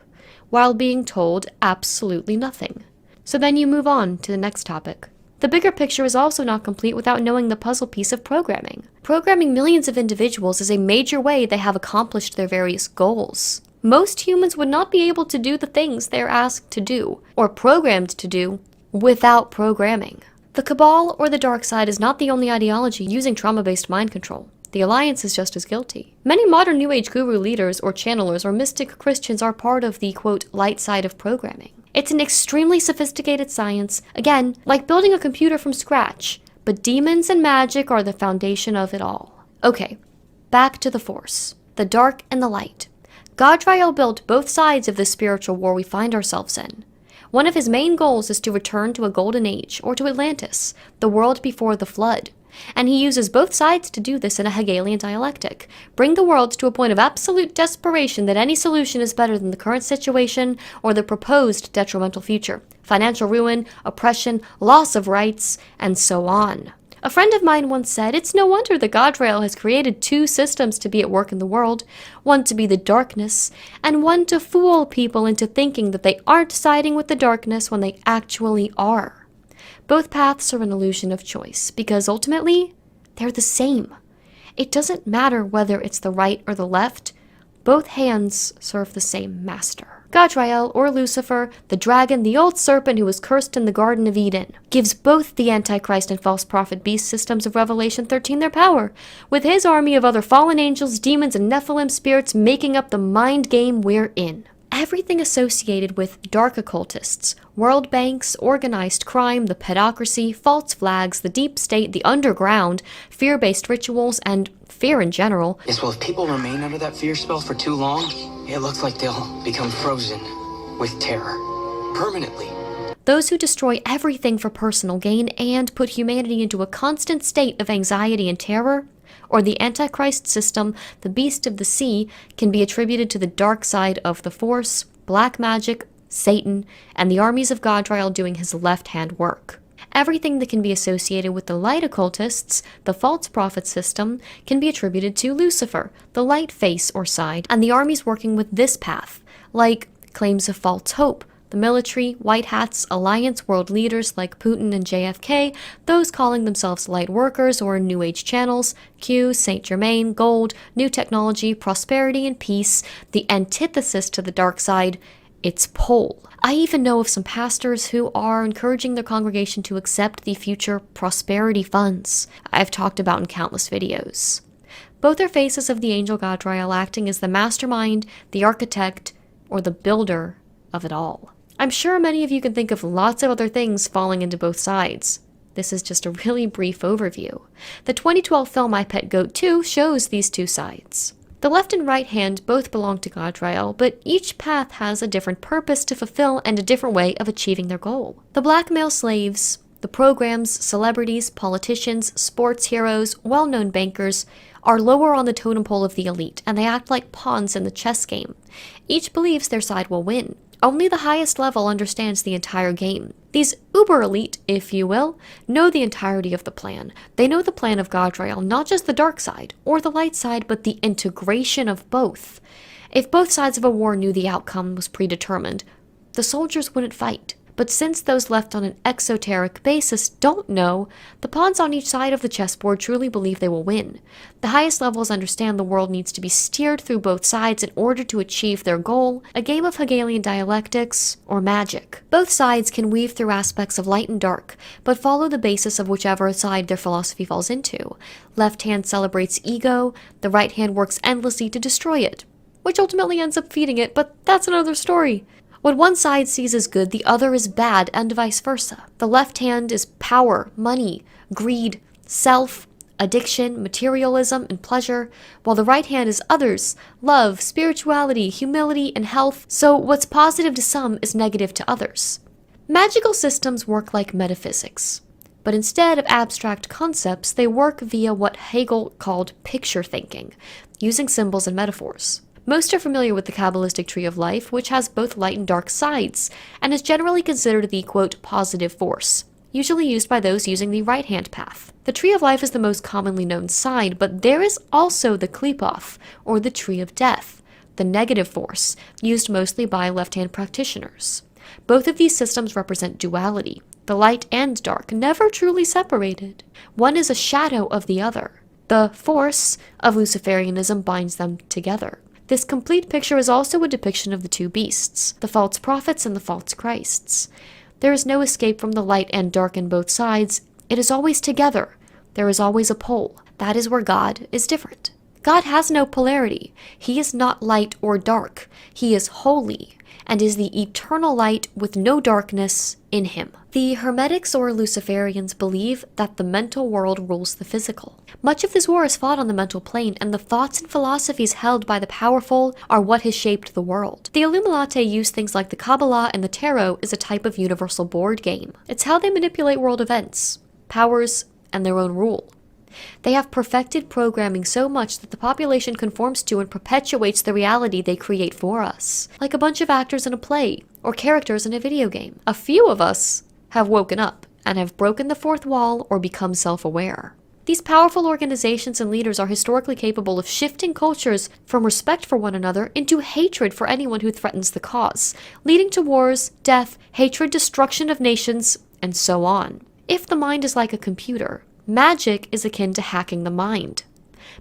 while being told absolutely nothing. So then you move on to the next topic. The bigger picture is also not complete without knowing the puzzle piece of programming. Programming millions of individuals is a major way they have accomplished their various goals. Most humans would not be able to do the things they're asked to do, or programmed to do, without programming. The Cabal or the Dark Side is not the only ideology using trauma-based mind control. The Alliance is just as guilty. Many modern New Age guru leaders or channelers or mystic Christians are part of the, quote, light side of programming. It's an extremely sophisticated science, again, like building a computer from scratch, but demons and magic are the foundation of it all. Okay, back to the Force, the dark and the light. Gadriel built both sides of the spiritual war we find ourselves in. One of his main goals is to return to a golden age, or to Atlantis, the world before the flood. And he uses both sides to do this in a Hegelian dialectic. Bring the world to a point of absolute desperation that any solution is better than the current situation or the proposed detrimental future. Financial ruin, oppression, loss of rights, and so on. A friend of mine once said, it's no wonder the Godrail has created two systems to be at work in the world, one to be the darkness, and one to fool people into thinking that they aren't siding with the darkness when they actually are. Both paths are an illusion of choice, because ultimately, they're the same. It doesn't matter whether it's the right or the left, both hands serve the same master. Gadrael, or Lucifer, the dragon, the old serpent who was cursed in the Garden of Eden, gives both the Antichrist and false prophet beast systems of Revelation 13 their power, with his army of other fallen angels, demons, and Nephilim spirits making up the mind game we're in. Everything associated with dark occultists, world banks, organized crime, the pedocracy, false flags, the deep state, the underground, fear-based rituals, and fear in general. Yes, well, if people remain under that fear spell for too long, it looks like they'll become frozen with terror. Permanently. Those who destroy everything for personal gain and put humanity into a constant state of anxiety and terror, or the Antichrist system, the beast of the sea, can be attributed to the dark side of the Force, black magic, Satan, and the armies of Gadrael doing his left-hand work. Everything that can be associated with the light occultists, the false prophet system, can be attributed to Lucifer, the light face or side, and the armies working with this path, like claims of false hope, the military, white hats, alliance world leaders like Putin and JFK, those calling themselves light workers or New Age channels, Q, Saint Germain, gold, new technology, prosperity and peace, the antithesis to the dark side, its pole. I even know of some pastors who are encouraging their congregation to accept the future prosperity funds I've talked about in countless videos. Both are faces of the angel Gadrael acting as the mastermind, the architect, or the builder of it all. I'm sure many of you can think of lots of other things falling into both sides. This is just a really brief overview. The 2012 film I Pet Goat 2 shows these two sides. The left and right hand both belong to Gadrael, but each path has a different purpose to fulfill and a different way of achieving their goal. The blackmail slaves, the programs, celebrities, politicians, sports heroes, well-known bankers, are lower on the totem pole of the elite, and they act like pawns in the chess game. Each believes their side will win. Only the highest level understands the entire game. These uber-elite, if you will, know the entirety of the plan. They know the plan of Gadrael, not just the dark side or the light side, but the integration of both. If both sides of a war knew the outcome was predetermined, the soldiers wouldn't fight. But since those left on an exoteric basis don't know, the pawns on each side of the chessboard truly believe they will win. The highest levels understand the world needs to be steered through both sides in order to achieve their goal, a game of Hegelian dialectics, or magic. Both sides can weave through aspects of light and dark, but follow the basis of whichever side their philosophy falls into. Left hand celebrates ego, the right hand works endlessly to destroy it, which ultimately ends up feeding it, but that's another story. What one side sees as good, the other is bad, and vice versa. The left hand is power, money, greed, self, addiction, materialism, and pleasure, while the right hand is others, love, spirituality, humility, and health. So what's positive to some is negative to others. Magical systems work like metaphysics, but instead of abstract concepts, they work via what Hegel called picture thinking, using symbols and metaphors. Most are familiar with the Kabbalistic tree of life, which has both light and dark sides, and is generally considered the, quote, positive force, usually used by those using the right-hand path. The tree of life is the most commonly known side, but there is also the Qliphoth, or the tree of death, the negative force, used mostly by left-hand practitioners. Both of these systems represent duality, the light and dark, never truly separated. One is a shadow of the other. The force of Luciferianism binds them together. This complete picture is also a depiction of the two beasts, the false prophets and the false Christs. There is no escape from the light and dark in both sides. It is always together. There is always a pole. That is where God is different. God has no polarity. He is not light or dark. He is holy, and is the eternal light with no darkness in him. The Hermetics or Luciferians believe that the mental world rules the physical. Much of this war is fought on the mental plane, and the thoughts and philosophies held by the powerful are what has shaped the world. The Illuminati use things like the Kabbalah and the Tarot as a type of universal board game. It's how they manipulate world events, powers, and their own rule. They have perfected programming so much that the population conforms to and perpetuates the reality they create for us, like a bunch of actors in a play or characters in a video game. A few of us have woken up and have broken the fourth wall or become self-aware. These powerful organizations and leaders are historically capable of shifting cultures from respect for one another into hatred for anyone who threatens the cause, leading to wars, death, hatred, destruction of nations, and so on. If the mind is like a computer, magic is akin to hacking the mind.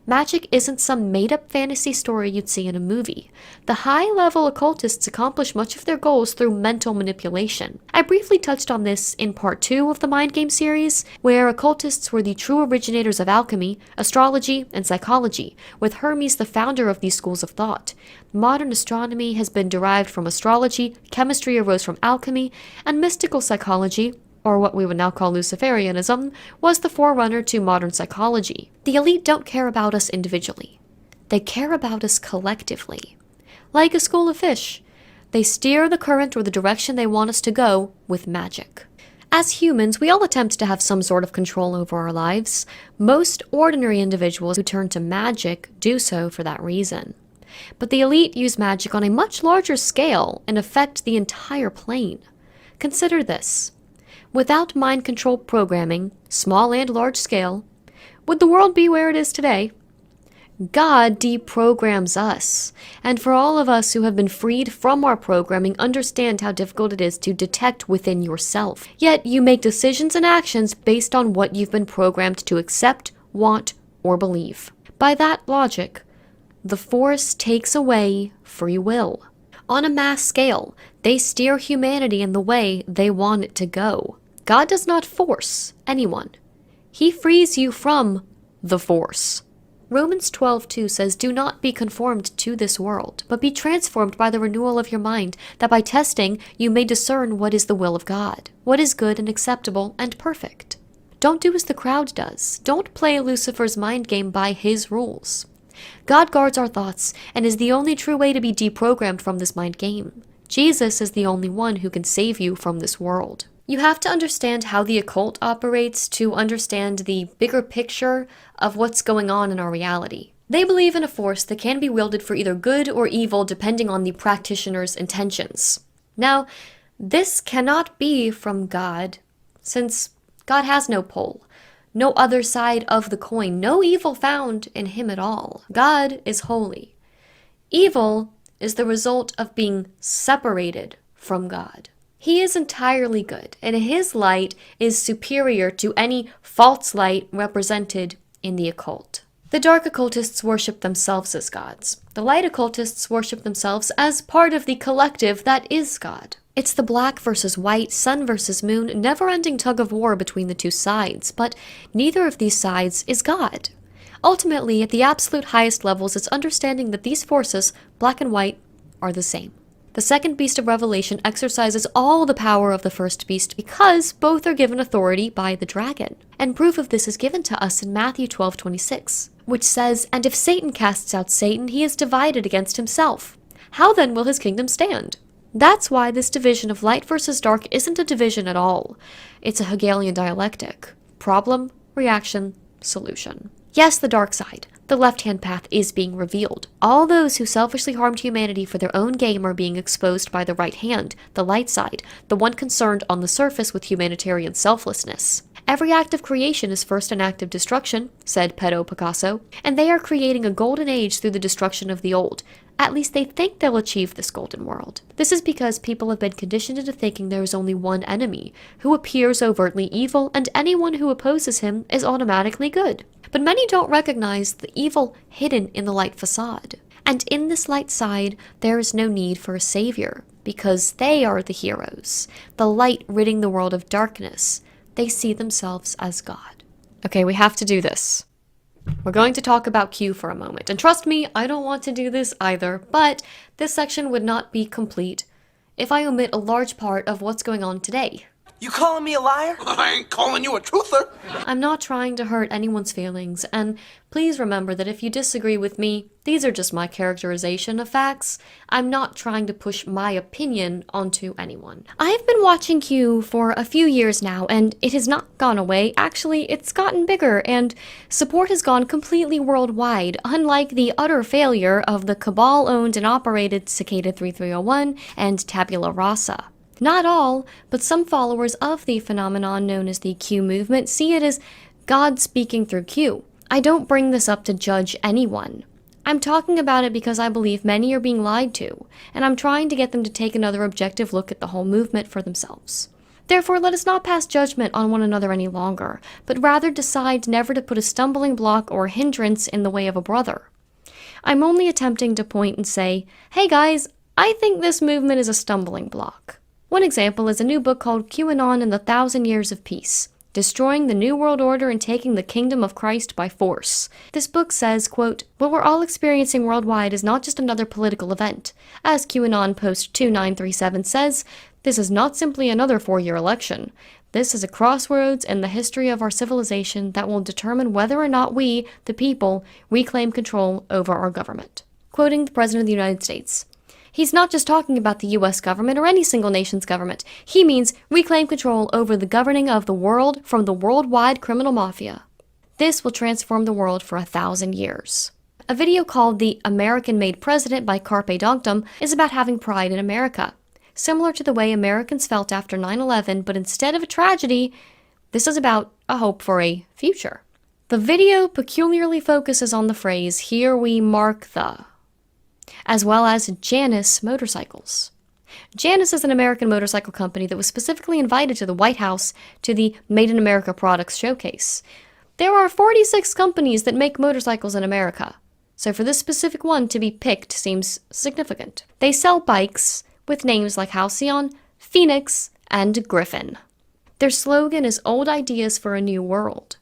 Magic isn't some made-up fantasy story you'd see in a movie. The high-level occultists accomplish much of their goals through mental manipulation. I briefly touched on this in part 2 of the Mind Game series, where occultists were the true originators of alchemy, astrology, and psychology, with Hermes the founder of these schools of thought. Modern astronomy has been derived from astrology, chemistry arose from alchemy, and mystical psychology, or what we would now call Luciferianism, was the forerunner to modern psychology. The elite don't care about us individually. They care about us collectively. Like a school of fish, they steer the current or the direction they want us to go with magic. As humans, we all attempt to have some sort of control over our lives. Most ordinary individuals who turn to magic do so for that reason. But the elite use magic on a much larger scale and affect the entire plane. Consider this. Without mind control programming, small and large scale, would the world be where it is today? God deprograms us, and for all of us who have been freed from our programming, understand how difficult it is to detect within yourself. Yet you make decisions and actions based on what you've been programmed to accept, want, or believe. By that logic, the Force takes away free will. On a mass scale, they steer humanity in the way they want it to go. God does not force anyone. He frees you from the Force. Romans 12:2 says, "Do not be conformed to this world, but be transformed by the renewal of your mind, that by testing you may discern what is the will of God, what is good and acceptable and perfect." Don't do as the crowd does. Don't play Lucifer's mind game by his rules. God guards our thoughts and is the only true way to be deprogrammed from this mind game. Jesus is the only one who can save you from this world. You have to understand how the occult operates to understand the bigger picture of what's going on in our reality. They believe in a force that can be wielded for either good or evil depending on the practitioner's intentions. Now, this cannot be from God, since God has no pole, no other side of the coin, no evil found in him at all. God is holy. Evil is the result of being separated from God. He is entirely good, and his light is superior to any false light represented in the occult. The dark occultists worship themselves as gods. The light occultists worship themselves as part of the collective that is God. It's the black versus white, sun versus moon, never-ending tug of war between the two sides, but neither of these sides is God. Ultimately, at the absolute highest levels, it's understanding that these forces, black and white, are the same. The second beast of Revelation exercises all the power of the first beast because both are given authority by the dragon. And proof of this is given to us in Matthew 12:26, which says, "And if Satan casts out Satan, he is divided against himself. How then will his kingdom stand?" That's why this division of light versus dark isn't a division at all. It's a Hegelian dialectic. Problem, reaction, solution. Yes, the dark side. The left-hand path is being revealed. All those who selfishly harmed humanity for their own gain are being exposed by the right hand, the light side, the one concerned on the surface with humanitarian selflessness. Every act of creation is first an act of destruction, said Pedro Picasso, and they are creating a golden age through the destruction of the old. At least they think they'll achieve this golden world. This is because people have been conditioned into thinking there is only one enemy, who appears overtly evil, and anyone who opposes him is automatically good. But many don't recognize the evil hidden in the light facade. And in this light side, there is no need for a savior, because they are the heroes, the light ridding the world of darkness. They see themselves as God. Okay, we have to do this. We're going to talk about Q for a moment. And trust me, I don't want to do this either, but this section would not be complete if I omit a large part of what's going on today. You calling me a liar? I ain't calling you a truther. I'm not trying to hurt anyone's feelings, and please remember that if you disagree with me, these are just my characterization of facts. I'm not trying to push my opinion onto anyone. I've been watching Q for a few years now, and it has not gone away. Actually, it's gotten bigger, and support has gone completely worldwide, unlike the utter failure of the Cabal-owned and operated Cicada 3301 and Tabula Rasa. Not all, but some followers of the phenomenon known as the Q movement see it as God speaking through Q. I don't bring this up to judge anyone. I'm talking about it because I believe many are being lied to, and I'm trying to get them to take another objective look at the whole movement for themselves. Therefore, let us not pass judgment on one another any longer, but rather decide never to put a stumbling block or hindrance in the way of a brother. I'm only attempting to point and say, hey guys, I think this movement is a stumbling block. One example is a new book called QAnon and the 1,000 Years of Peace, Destroying the New World Order and Taking the Kingdom of Christ by Force. This book says, quote, what we're all experiencing worldwide is not just another political event. As QAnon post 2937 says, this is not simply another 4-year election. This is a crossroads in the history of our civilization that will determine whether or not we, the people, reclaim control over our government. Quoting the President of the United States. He's not just talking about the US government or any single nation's government. He means reclaim control over the governing of the world from the worldwide criminal mafia. This will transform the world for 1,000 years. A video called The American-Made President by Carpe Donktum is about having pride in America. Similar to the way Americans felt after 9/11, but instead of a tragedy, this is about a hope for a future. The video peculiarly focuses on the phrase, here we mark the, as well as Janus motorcycles. Janus is an American motorcycle company that was specifically invited to the White House to the Made in America Products Showcase. There are 46 companies that make motorcycles in America, so for this specific one to be picked seems significant. They sell bikes with names like Halcyon, Phoenix, and Griffin. Their slogan is Old Ideas for a New World.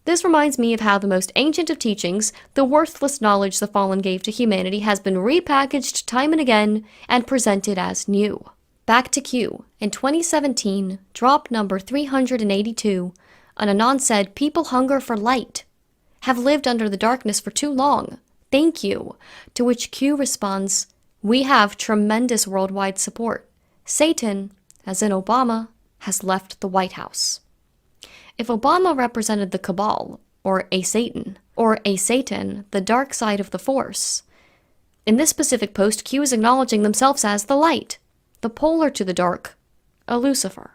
This reminds me of how the most ancient of teachings, the worthless knowledge the fallen gave to humanity, has been repackaged time and again and presented as new. Back to Q. In 2017, drop number 382, an Anon said, people hunger for light, have lived under the darkness for too long. Thank you. To which Q responds, we have tremendous worldwide support. Satan, as in Obama, has left the White House. If Obama represented the Cabal, or a Satan, the dark side of the Force, in this specific post, Q is acknowledging themselves as the light, the polar to the dark, a Lucifer.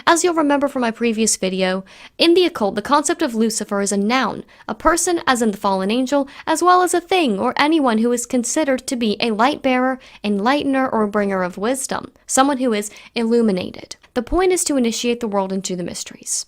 As you'll remember from my previous video, in the occult, the concept of Lucifer is a noun, a person as in the fallen angel, as well as a thing or anyone who is considered to be a light bearer, enlightener, or bringer of wisdom, someone who is illuminated. The point is to initiate the world into the mysteries.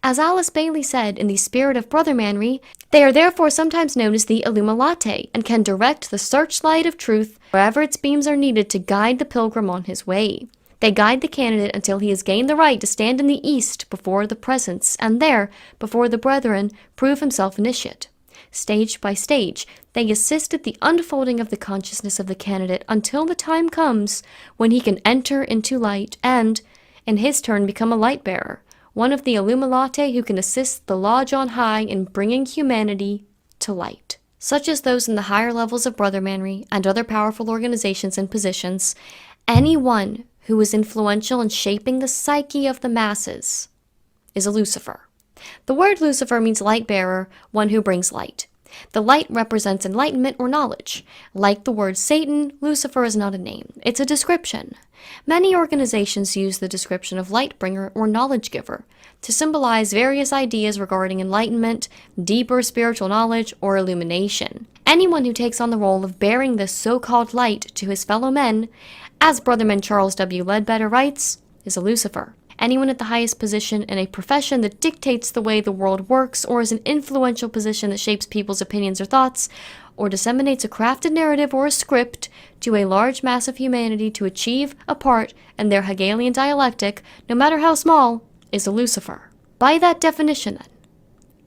As Alice Bailey said in The Spirit of Brothermanry, they are therefore sometimes known as the Illuminati and can direct the searchlight of truth wherever its beams are needed to guide the pilgrim on his way. They guide the candidate until he has gained the right to stand in the east before the presence, and there, before the brethren, prove himself initiate. Stage by stage, they assist at the unfolding of the consciousness of the candidate until the time comes when he can enter into light and, in his turn, become a light bearer, one of the Illuminati who can assist the Lodge on high in bringing humanity to light. Such as those in the higher levels of Brothermanry and other powerful organizations and positions, anyone who is influential in shaping the psyche of the masses is a Lucifer. The word Lucifer means light bearer, one who brings light. The light represents enlightenment or knowledge. Like the word Satan, Lucifer is not a name, it's a description. Many organizations use the description of light bringer or knowledge giver to symbolize various ideas regarding enlightenment, deeper spiritual knowledge, or illumination. Anyone who takes on the role of bearing this so-called light to his fellow men, as Brotherman Charles W. Ledbetter writes, is a Lucifer. Anyone at the highest position in a profession that dictates the way the world works, or is an influential position that shapes people's opinions or thoughts, or disseminates a crafted narrative or a script to a large mass of humanity to achieve a part in their Hegelian dialectic, no matter how small, is a Lucifer. By that definition, then,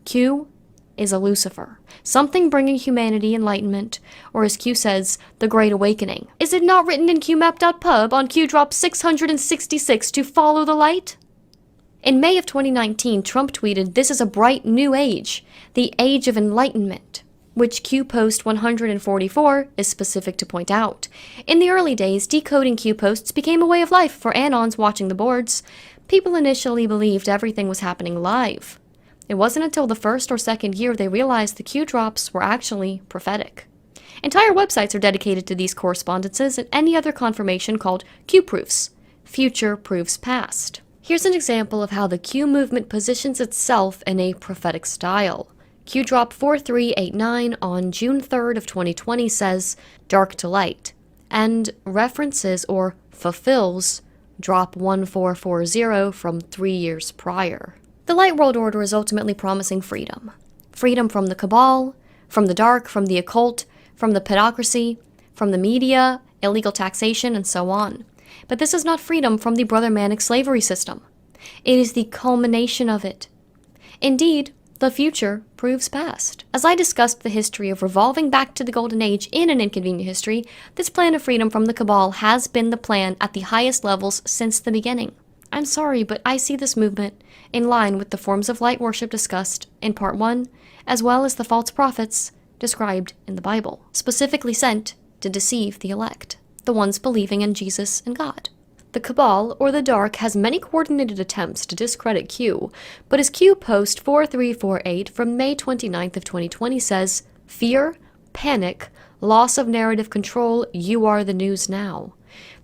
Q is a Lucifer, something bringing humanity enlightenment, or as Q says, the Great Awakening. Is it not written in QMap.pub on Q drop 666 to follow the light? In May of 2019, Trump tweeted, "This is a bright new age, the age of enlightenment," which Q post 144 is specific to point out. In the early days, decoding Q posts became a way of life for Anons watching the boards. People initially believed everything was happening live. It wasn't until the first or second year they realized the Q drops were actually prophetic. Entire websites are dedicated to these correspondences and any other confirmation called Q proofs. Future proves past. Here's an example of how the Q movement positions itself in a prophetic style. Q drop 4389 on June 3rd of 2020 says, "Dark to light," and references or fulfills drop 1440 from 3 years prior. The Light World Order is ultimately promising freedom. Freedom from the cabal, from the dark, from the occult, from the pedocracy, from the media, illegal taxation, and so on. But this is not freedom from the brother-manic slavery system. It is the culmination of it. Indeed, the future proves past. As I discussed the history of revolving back to the Golden Age in an Inconvenient History, this plan of freedom from the cabal has been the plan at the highest levels since the beginning. I'm sorry, but I see this movement in line with the forms of light worship discussed in Part 1, as well as the false prophets described in the Bible, specifically sent to deceive the elect, the ones believing in Jesus and God. The cabal, or the dark, has many coordinated attempts to discredit Q, but as Q post 4348 from May 29th of 2020 says, "Fear, panic, loss of narrative control, you are the news now."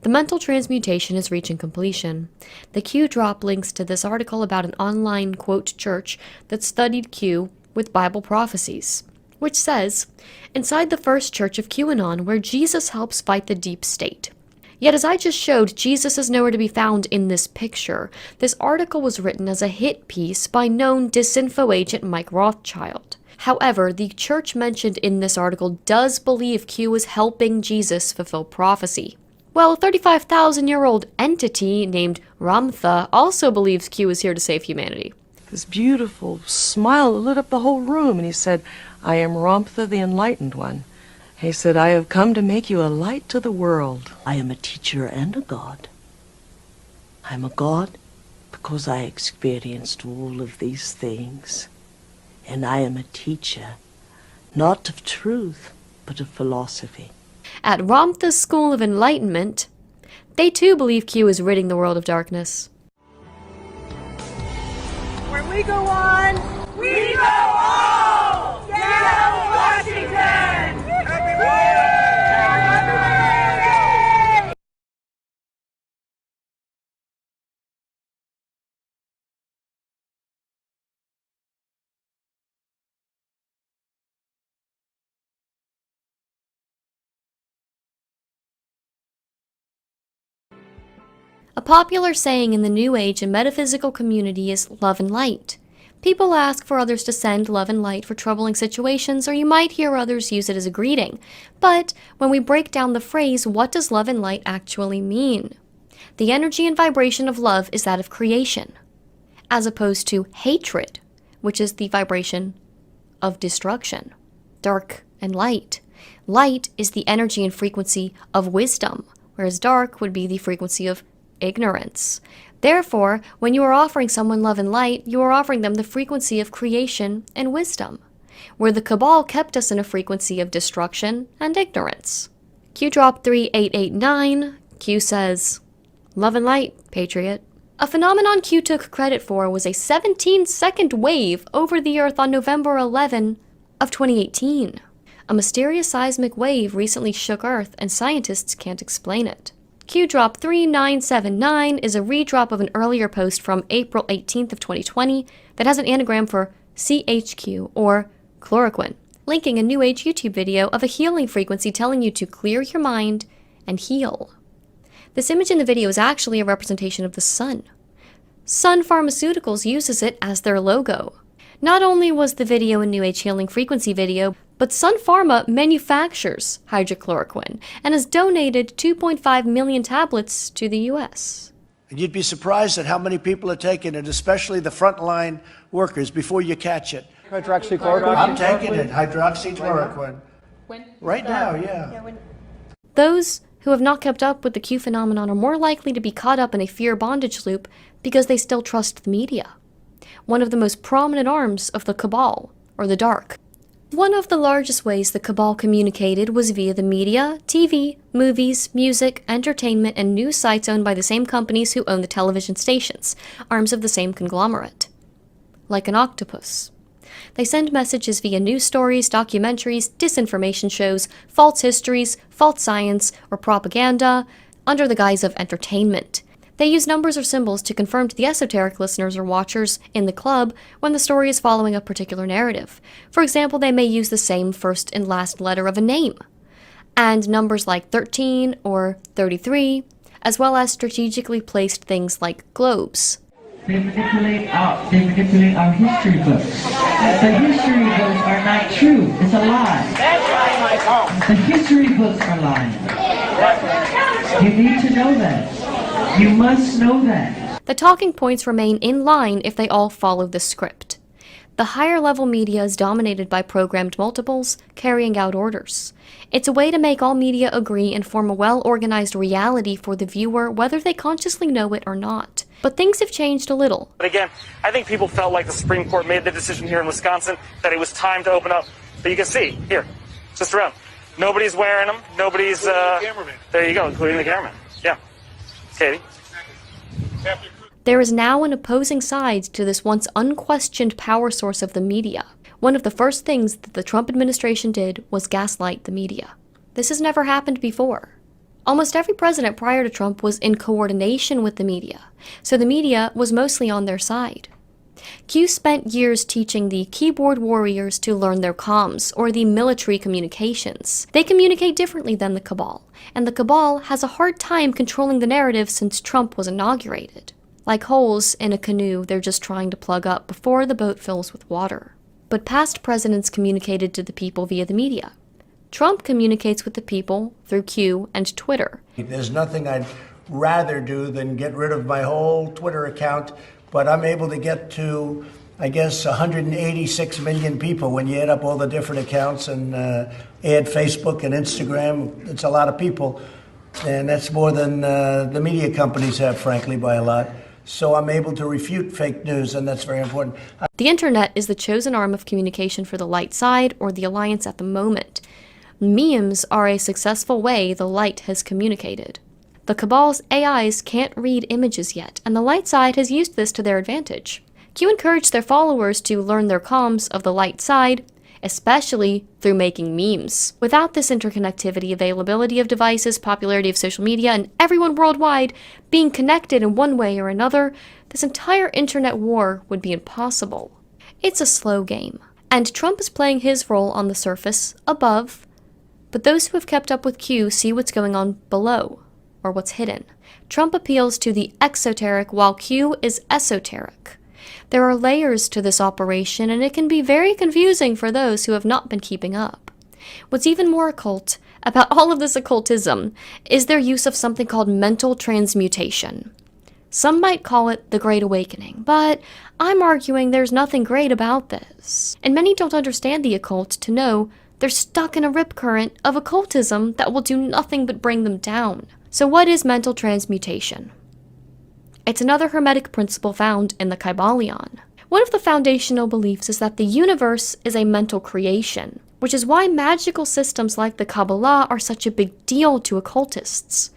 The mental transmutation is reaching completion. The Q drop links to this article about an online, quote, church that studied Q with Bible prophecies, which says, "Inside the first church of QAnon, where Jesus helps fight the deep state." Yet as I just showed, Jesus is nowhere to be found in this picture. This article was written as a hit piece by known disinfo agent Mike Rothschild. However, the church mentioned in this article does believe Q is helping Jesus fulfill prophecy. Well, a 35,000-year-old entity named Ramtha also believes Q is here to save humanity. This beautiful smile lit up the whole room, and he said, "I am Ramtha the Enlightened One." He said, "I have come to make you a light to the world. I am a teacher and a god. I am a god because I experienced all of these things. And I am a teacher, not of truth, but of philosophy." At Ramtha's School of Enlightenment, they too believe Q is ridding the world of darkness. When we go on, we go all! Seattle, Washington! A popular saying in the New Age and metaphysical community is love and light. People ask for others to send love and light for troubling situations, or you might hear others use it as a greeting. But when we break down the phrase, what does love and light actually mean? The energy and vibration of love is that of creation, as opposed to hatred, which is the vibration of destruction. Dark and light. Light is the energy and frequency of wisdom, whereas dark would be the frequency of ignorance. Therefore, when you are offering someone love and light, you are offering them the frequency of creation and wisdom, where the cabal kept us in a frequency of destruction and ignorance. Q drop 3889, Q says, "Love and light, patriot." A phenomenon Q took credit for was a 17-second wave over the Earth on November 11 of 2018. A mysterious seismic wave recently shook Earth, and scientists can't explain it. Q drop 3979 is a redrop of an earlier post from April 18th of 2020 that has an anagram for CHQ, or chloroquine, linking a New Age YouTube video of a healing frequency telling you to clear your mind and heal. This image in the video is actually a representation of the sun. Sun Pharmaceuticals uses it as their logo. Not only was the video a New Age healing frequency video, but Sun Pharma manufactures hydrochloroquine and has donated 2.5 million tablets to the US. You'd be surprised at how many people are taking it, especially the frontline workers, before you catch it. Hydroxychloroquine? I'm taking it, hydroxychloroquine. Right now, yeah. Those who have not kept up with the Q phenomenon are more likely to be caught up in a fear bondage loop because they still trust the media, one of the most prominent arms of the cabal, or the dark. One of the largest ways the cabal communicated was via the media, TV, movies, music, entertainment, and news sites owned by the same companies who own the television stations, arms of the same conglomerate. Like an octopus. They send messages via news stories, documentaries, disinformation shows, false histories, false science, or propaganda, under the guise of entertainment. They use numbers or symbols to confirm to the esoteric listeners or watchers in the club when the story is following a particular narrative. For example, they may use the same first and last letter of a name, and numbers like 13 or 33, as well as strategically placed things like globes. They manipulate our history books. The history books are not true. It's a lie. The history books are lying. You need to know that. You must know that. The talking points remain in line if they all follow the script. The higher level media is dominated by programmed multiples carrying out orders. It's a way to make all media agree and form a well-organized reality for the viewer, whether they consciously know it or not. But things have changed a little. But again, I think people felt like the Supreme Court made the decision here in Wisconsin that it was time to open up. But you can see, here, just around. Nobody's wearing them. Nobody's, there you go, including the cameraman. Yeah. Katie? There is now an opposing side to this once unquestioned power source of the media. One of the first things that the Trump administration did was gaslight the media. This has never happened before. Almost every president prior to Trump was in coordination with the media, so the media was mostly on their side. Q spent years teaching the keyboard warriors to learn their comms, or the military communications. They communicate differently than the cabal, and the cabal has a hard time controlling the narrative since Trump was inaugurated. Like holes in a canoe they're just trying to plug up before the boat fills with water. But past presidents communicated to the people via the media. Trump communicates with the people through Q and Twitter. There's nothing I'd rather do than get rid of my whole Twitter account, but I'm able to get to, I guess, 186 million people when you add up all the different accounts and add Facebook and Instagram. It's a lot of people, and that's more than the media companies have, frankly, by a lot. So I'm able to refute fake news, and that's very important. The internet is the chosen arm of communication for the light side, or the alliance at the moment. Memes are a successful way the light has communicated. The cabal's AIs can't read images yet, and the light side has used this to their advantage. Q encouraged their followers to learn their comms of the light side, especially through making memes. Without this interconnectivity, availability of devices, popularity of social media, and everyone worldwide being connected in one way or another, this entire internet war would be impossible. It's a slow game, and Trump is playing his role on the surface, above, but those who have kept up with Q see what's going on below, or what's hidden. Trump appeals to the exoteric while Q is esoteric. There are layers to this operation, and it can be very confusing for those who have not been keeping up. What's even more occult about all of this occultism is their use of something called mental transmutation. Some might call it the Great Awakening, but I'm arguing there's nothing great about this. And many don't understand the occult to know they're stuck in a rip current of occultism that will do nothing but bring them down. So what is mental transmutation? It's another Hermetic principle found in the Kybalion. One of the foundational beliefs is that the universe is a mental creation, which is why magical systems like the Kabbalah are such a big deal to occultists.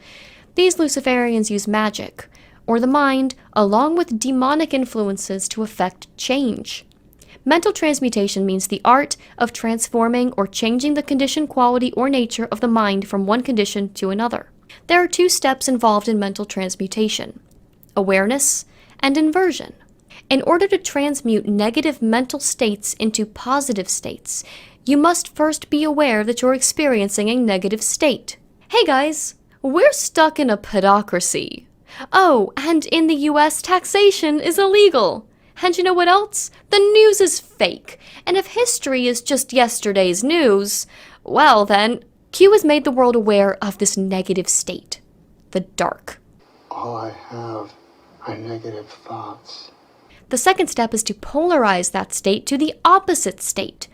These Luciferians use magic, or the mind, along with demonic influences to effect change. Mental transmutation means the art of transforming or changing the condition, quality, or nature of the mind from one condition to another. There are two steps involved in mental transmutation: awareness and inversion. In order to transmute negative mental states into positive states, you must first be aware that you're experiencing a negative state. Hey guys, we're stuck in a pedocracy. Oh, and in the US, taxation is illegal. And you know what else? The news is fake. And if history is just yesterday's news, well then, Q has made the world aware of this negative state, the dark. All I have are negative thoughts. The second step is to polarize that state to the opposite state.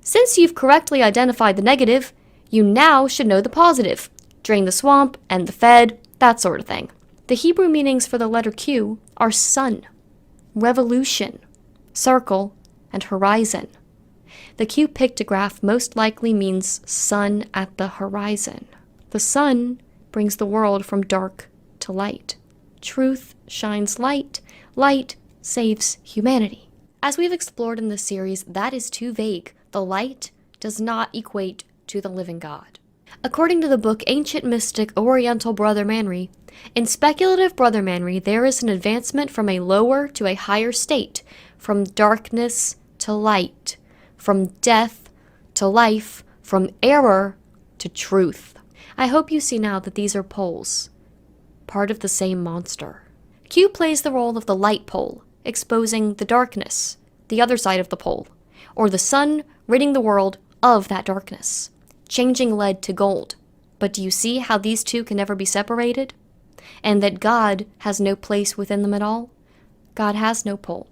Since you've correctly identified the negative, you now should know the positive. Drain the swamp, end the Fed, that sort of thing. The Hebrew meanings for the letter Q are sun, revolution, circle, and horizon. The Q pictograph most likely means sun at the horizon. The sun brings the world from dark to light. Truth shines light. Light saves humanity. As we've explored in this series, that is too vague. The light does not equate to the living God. According to the book Ancient Mystic Oriental Brother Manry, in speculative Brother Manry, there is an advancement from a lower to a higher state, from darkness to light, from death to life, from error to truth. I hope you see now that these are poles, part of the same monster. Q plays the role of the light pole, exposing the darkness, the other side of the pole, or the sun ridding the world of that darkness, changing lead to gold. But do you see how these two can never be separated? And that God has no place within them at all? God has no pole.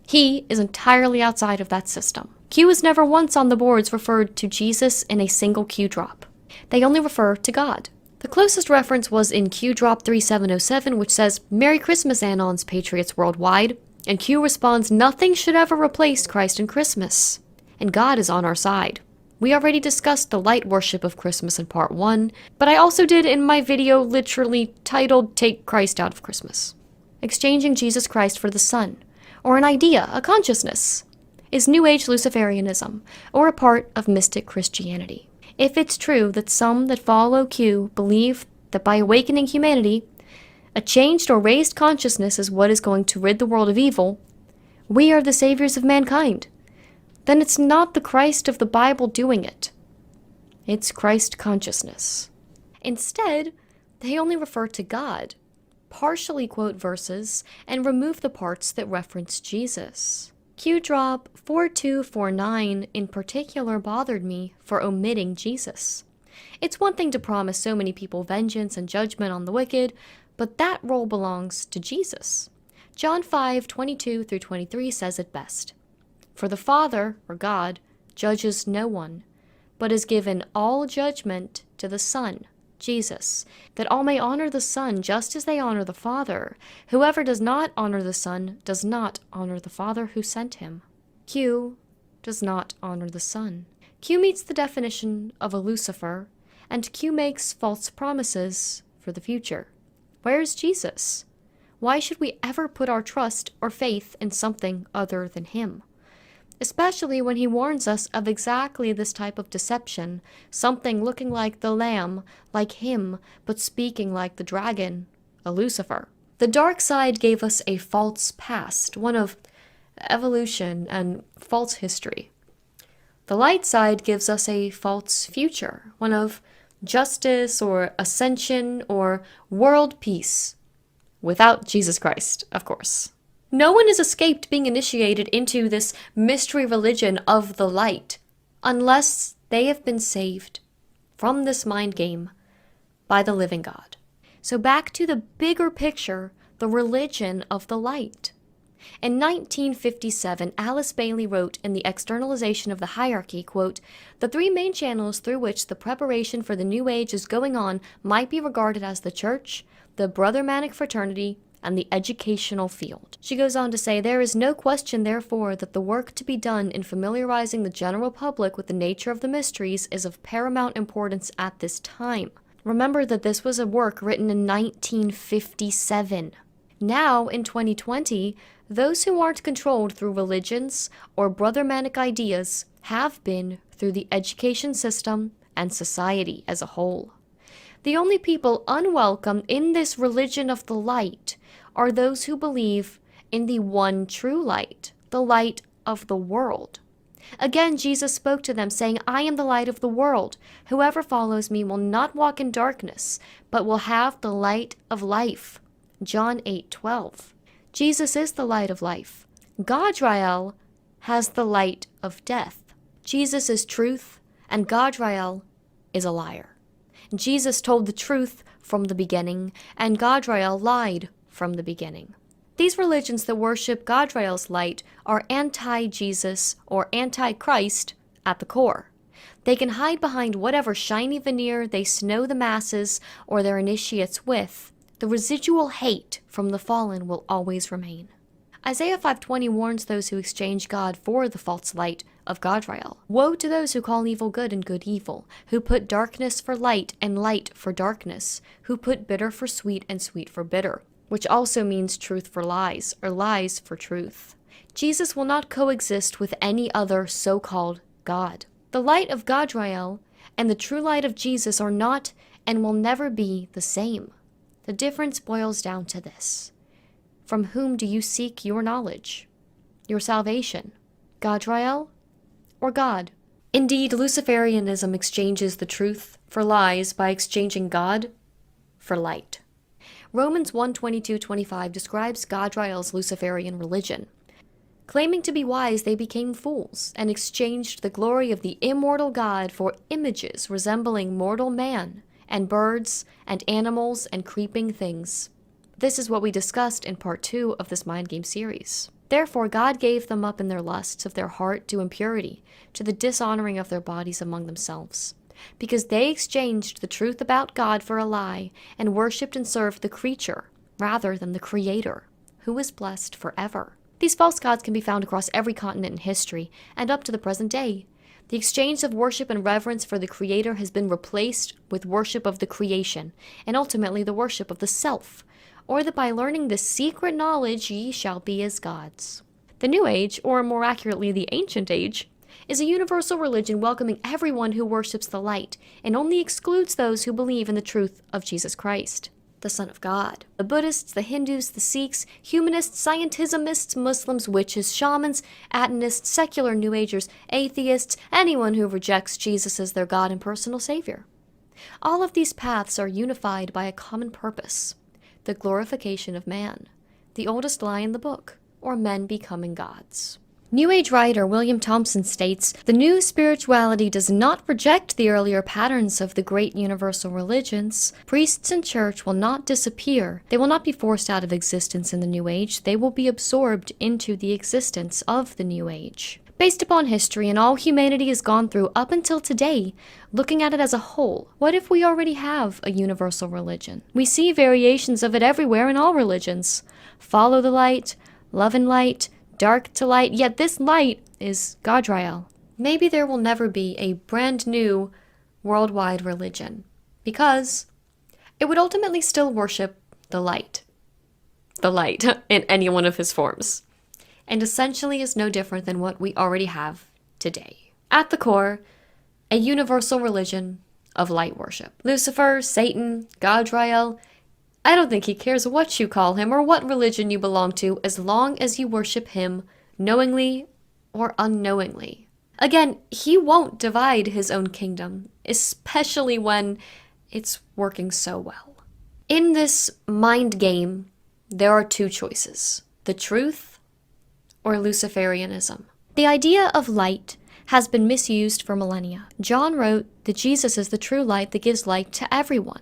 He is entirely outside of that system. Q is never once on the boards referred to Jesus in a single Q drop. They only refer to God. The closest reference was in Q drop 3707, which says, "Merry Christmas, Anons, Patriots worldwide." And Q responds, "Nothing should ever replace Christ and Christmas." And God is on our side. We already discussed the light worship of Christmas in part 1, but I also did in my video literally titled "Take Christ Out of Christmas." Exchanging Jesus Christ for the sun, or an idea, a consciousness, is New Age Luciferianism, or a part of mystic Christianity. If it's true that some that follow Q believe that by awakening humanity, a changed or raised consciousness is what is going to rid the world of evil, we are the saviors of mankind, then it's not the Christ of the Bible doing it. It's Christ consciousness. Instead, they only refer to God, partially quote verses, and remove the parts that reference Jesus. Q drop 4249 in particular bothered me for omitting Jesus. It's one thing to promise so many people vengeance and judgment on the wicked, but that role belongs to Jesus. John 5:22 through 23 says it best. "For the Father, or God, judges no one, but has given all judgment to the Son, Jesus, that all may honor the Son just as they honor the Father. Whoever does not honor the Son does not honor the Father who sent him." Q does not honor the Son. Q meets the definition of a Lucifer, and Q makes false promises for the future. Where's Jesus? Why should we ever put our trust or faith in something other than him? Especially when he warns us of exactly this type of deception, something looking like the Lamb, like him, but speaking like the dragon, a Lucifer. The dark side gave us a false past, one of evolution and false history. The light side gives us a false future, one of justice or ascension or world peace. Without Jesus Christ, of course. No one has escaped being initiated into this mystery religion of the light, unless they have been saved from this mind game by the living God. So back to the bigger picture, the religion of the light. In 1957, Alice Bailey wrote in The Externalization of the Hierarchy, quote, "The three main channels through which the preparation for the New Age is going on might be regarded as the church, the brother-manic fraternity, and the educational field." She goes on to say, "There is no question, therefore, that the work to be done in familiarizing the general public with the nature of the mysteries is of paramount importance at this time." Remember that this was a work written in 1957. Now, in 2020, those who aren't controlled through religions or brother-manic ideas have been through the education system and society as a whole. The only people unwelcome in this religion of the light are those who believe in the one true light, the light of the world. Again, Jesus spoke to them, saying, "I am the light of the world. Whoever follows me will not walk in darkness, but will have the light of life." John 8:12. Jesus is the light of life. Gadrael has the light of death. Jesus is truth, and Gadrael is a liar. Jesus told the truth from the beginning, and Gadrael lied from the beginning. These religions that worship Gadrael's light are anti-Jesus or anti-Christ at the core. They can hide behind whatever shiny veneer they snow the masses or their initiates with. The residual hate from the fallen will always remain. Isaiah 5:20 warns those who exchange God for the false light of Gadrael. Woe to those who call evil good and good evil, who put darkness for light and light for darkness, who put bitter for sweet and sweet for bitter, which also means truth for lies, or lies for truth. Jesus will not coexist with any other so-called God. The light of Gadrael and the true light of Jesus are not and will never be the same. The difference boils down to this. From whom do you seek your knowledge, your salvation, Gadrael or God? Indeed, Luciferianism exchanges the truth for lies by exchanging God for light. Romans 1:22-25 describes Gadrael's Luciferian religion. Claiming to be wise, they became fools and exchanged the glory of the immortal God for images resembling mortal man and birds and animals and creeping things. This is what we discussed in part 2 of this mind game series. Therefore, God gave them up in their lusts of their heart to impurity, to the dishonoring of their bodies among themselves, because they exchanged the truth about God for a lie and worshipped and served the creature rather than the Creator, who is blessed forever. These false gods can be found across every continent in history and up to the present day. The exchange of worship and reverence for the Creator has been replaced with worship of the creation, and ultimately the worship of the self, or that by learning this secret knowledge ye shall be as gods. The New Age, or more accurately the Ancient Age, is a universal religion welcoming everyone who worships the light, and only excludes those who believe in the truth of Jesus Christ, the Son of God. The Buddhists, the Hindus, the Sikhs, humanists, scientismists, Muslims, witches, shamans, atonists, secular New Agers, atheists, anyone who rejects Jesus as their God and personal Savior. All of these paths are unified by a common purpose: the glorification of man, the oldest lie in the book, or men becoming gods. New Age writer William Thompson states, "The new spirituality does not reject the earlier patterns of the great universal religions. Priests and church will not disappear. They will not be forced out of existence in the New Age. They will be absorbed into the existence of the New Age." Based upon history and all humanity has gone through up until today, looking at it as a whole, what if we already have a universal religion? We see variations of it everywhere in all religions. Follow the light, love and light, dark to light, yet this light is Gadrael. Maybe there will never be a brand new worldwide religion, because it would ultimately still worship the light in any one of his forms, and essentially is no different than what we already have today. At the core, a universal religion of light worship. Lucifer, Satan, Gadrael, I don't think he cares what you call him or what religion you belong to, as long as you worship him knowingly or unknowingly. Again, he won't divide his own kingdom, especially when it's working so well. In this mind game, there are two choices: the truth or Luciferianism. The idea of light has been misused for millennia. John wrote that Jesus is the true light that gives light to everyone.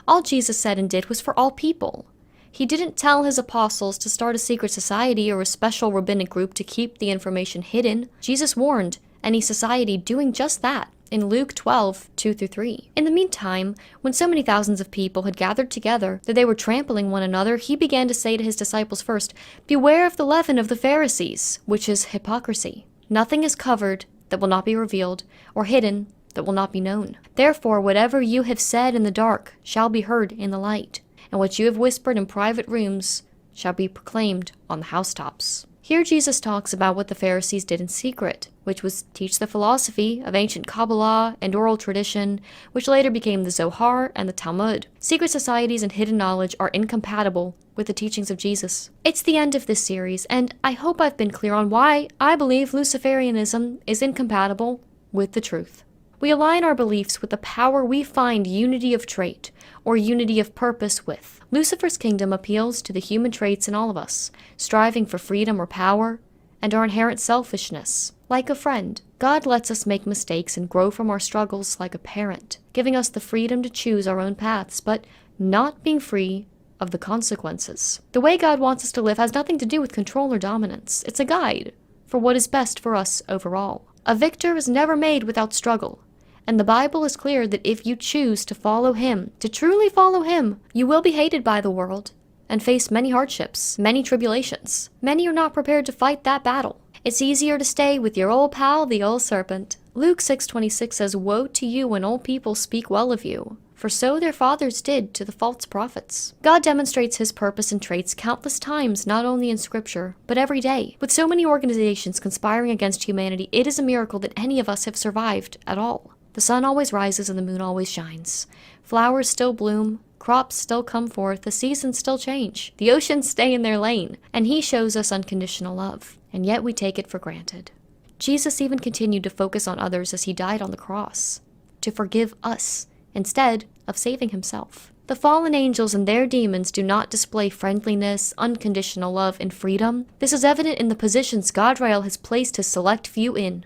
All Jesus said and did was for all people. He didn't tell his apostles to start a secret society or a special rabbinic group to keep the information hidden. Jesus warned any society doing just that in Luke 12:2-3. In the meantime, when so many thousands of people had gathered together that they were trampling one another, he began to say to his disciples first, "Beware of the leaven of the Pharisees, which is hypocrisy. Nothing is covered that will not be revealed, or hidden that will not be known. Therefore, whatever you have said in the dark shall be heard in the light, and what you have whispered in private rooms shall be proclaimed on the housetops." Here Jesus talks about what the Pharisees did in secret, which was teach the philosophy of ancient Kabbalah and oral tradition, which later became the Zohar and the Talmud. Secret societies and hidden knowledge are incompatible with the teachings of Jesus. It's the end of this series, and I hope I've been clear on why I believe Luciferianism is incompatible with the truth. We align our beliefs with the power we find unity of trait, or unity of purpose with. Lucifer's kingdom appeals to the human traits in all of us, striving for freedom or power, and our inherent selfishness. Like a friend, God lets us make mistakes and grow from our struggles like a parent, giving us the freedom to choose our own paths, but not being free of the consequences. The way God wants us to live has nothing to do with control or dominance. It's a guide for what is best for us overall. A victor is never made without struggle, and the Bible is clear that if you choose to follow Him, to truly follow Him, you will be hated by the world and face many hardships, many tribulations. Many are not prepared to fight that battle. It's easier to stay with your old pal, the old serpent. Luke 6:26 says, "Woe to you when old people speak well of you, for so their fathers did to the false prophets." God demonstrates His purpose and traits countless times, not only in Scripture, but every day. With so many organizations conspiring against humanity, it is a miracle that any of us have survived at all. The sun always rises and the moon always shines. Flowers still bloom, crops still come forth, the seasons still change. The oceans stay in their lane, and He shows us unconditional love, and yet we take it for granted. Jesus even continued to focus on others as He died on the cross, to forgive us, instead of saving Himself. The fallen angels and their demons do not display friendliness, unconditional love, and freedom. This is evident in the positions Godriel has placed His select few in.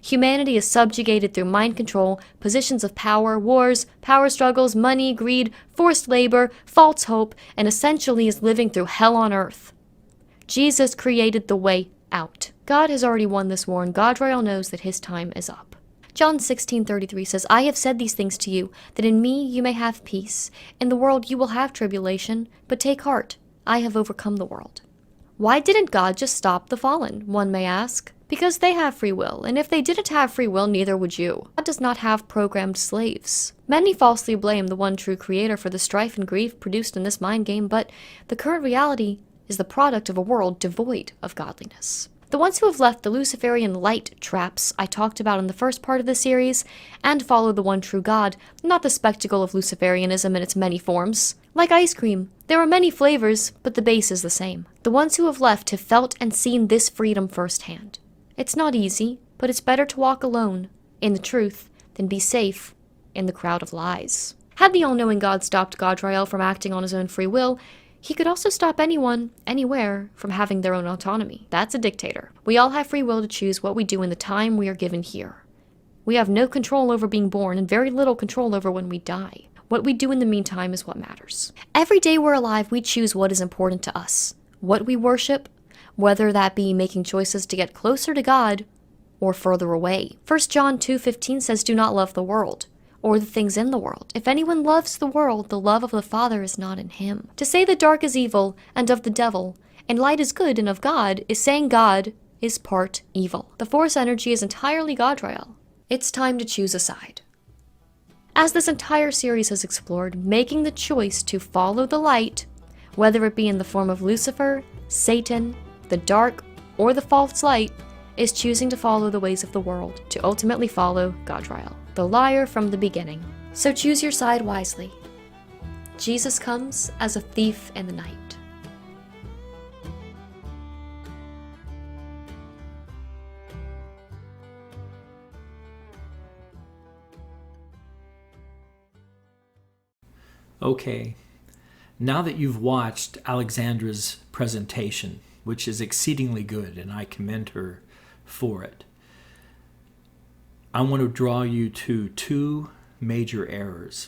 Humanity is subjugated through mind control, positions of power, wars, power struggles, money, greed, forced labor, false hope, and essentially is living through hell on earth. Jesus created the way out. God has already won this war, and Godriel knows that His time is up. John 16:33 says, "I have said these things to you, that in me you may have peace. In the world you will have tribulation, but take heart, I have overcome the world." Why didn't God just stop the fallen, one may ask? Because they have free will, and if they didn't have free will, neither would you. God does not have programmed slaves. Many falsely blame the one true Creator for the strife and grief produced in this mind game, but the current reality is the product of a world devoid of godliness. The ones who have left the Luciferian light traps I talked about in the first part of the series, and follow the one true God, not the spectacle of Luciferianism in its many forms. Like ice cream, there are many flavors, but the base is the same. The ones who have left have felt and seen this freedom firsthand. It's not easy, but it's better to walk alone in the truth than be safe in the crowd of lies. Had the all-knowing God stopped Godriel from acting on his own free will, He could also stop anyone, anywhere, from having their own autonomy. That's a dictator. We all have free will to choose what we do in the time we are given here. We have no control over being born and very little control over when we die. What we do in the meantime is what matters. Every day we're alive, we choose what is important to us, what we worship, whether that be making choices to get closer to God or further away. 1 John 2:15 says, "Do not love the world, or the things in the world. If anyone loves the world, the love of the Father is not in him." To say the dark is evil and of the devil, and light is good and of God, is saying God is part evil. The Force energy is entirely Godriel. It's time to choose a side. As this entire series has explored, making the choice to follow the light, whether it be in the form of Lucifer, Satan, the dark, or the false light, is choosing to follow the ways of the world, to ultimately follow Godriel, the liar from the beginning. So choose your side wisely. Jesus comes as a thief in the night. Okay, now that you've watched Alexandra's presentation, which is exceedingly good, and I commend her for it, I want to draw you to two major errors.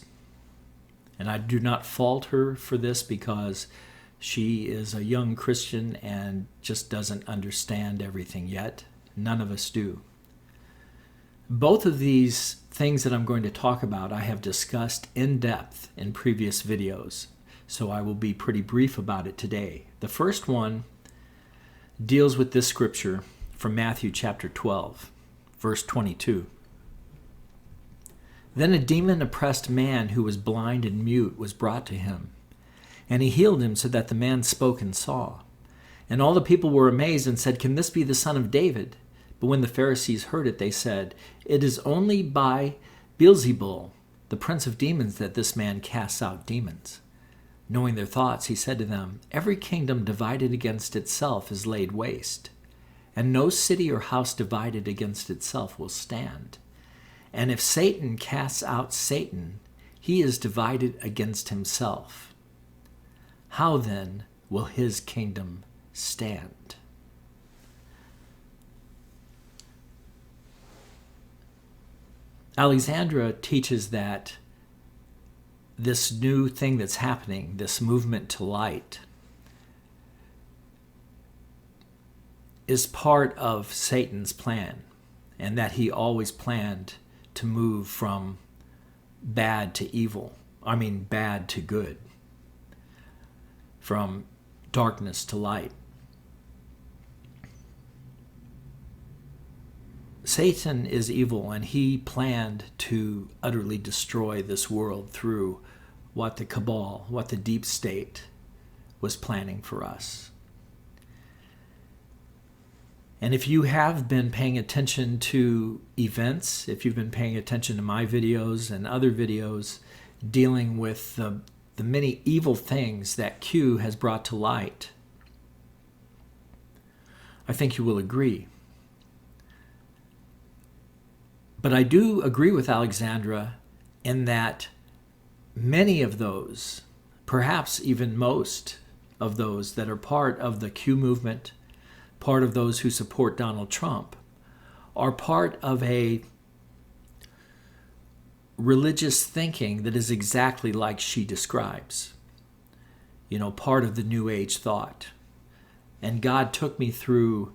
And I do not fault her for this because she is a young Christian and just doesn't understand everything yet. None of us do. Both of these things that I'm going to talk about I have discussed in depth in previous videos, so I will be pretty brief about it today. The first one deals with this scripture from Matthew chapter 12, verse 22. Then a demon-oppressed man who was blind and mute was brought to him, and he healed him so that the man spoke and saw. And all the people were amazed and said, "Can this be the son of David?" But when the Pharisees heard it, they said, "It is only by Beelzebul, the prince of demons, that this man casts out demons." Knowing their thoughts, he said to them, "Every kingdom divided against itself is laid waste, and no city or house divided against itself will stand. And if Satan casts out Satan, he is divided against himself. How then will his kingdom stand?" Alexandra teaches that this new thing that's happening, this movement to light, is part of Satan's plan, and that he always planned to move from bad to evil. I mean, bad to good. From darkness to light. Satan is evil, and he planned to utterly destroy this world through what the cabal, what the deep state was planning for us. And if you have been paying attention to events, if you've been paying attention to my videos and other videos dealing with the many evil things that Q has brought to light, I think you will agree. But I do agree with Alexandra in that many of those, perhaps even most of those that are part of the Q movement, part of those who support Donald Trump, are part of a religious thinking that is exactly like she describes. You know, part of the New Age thought. And God took me through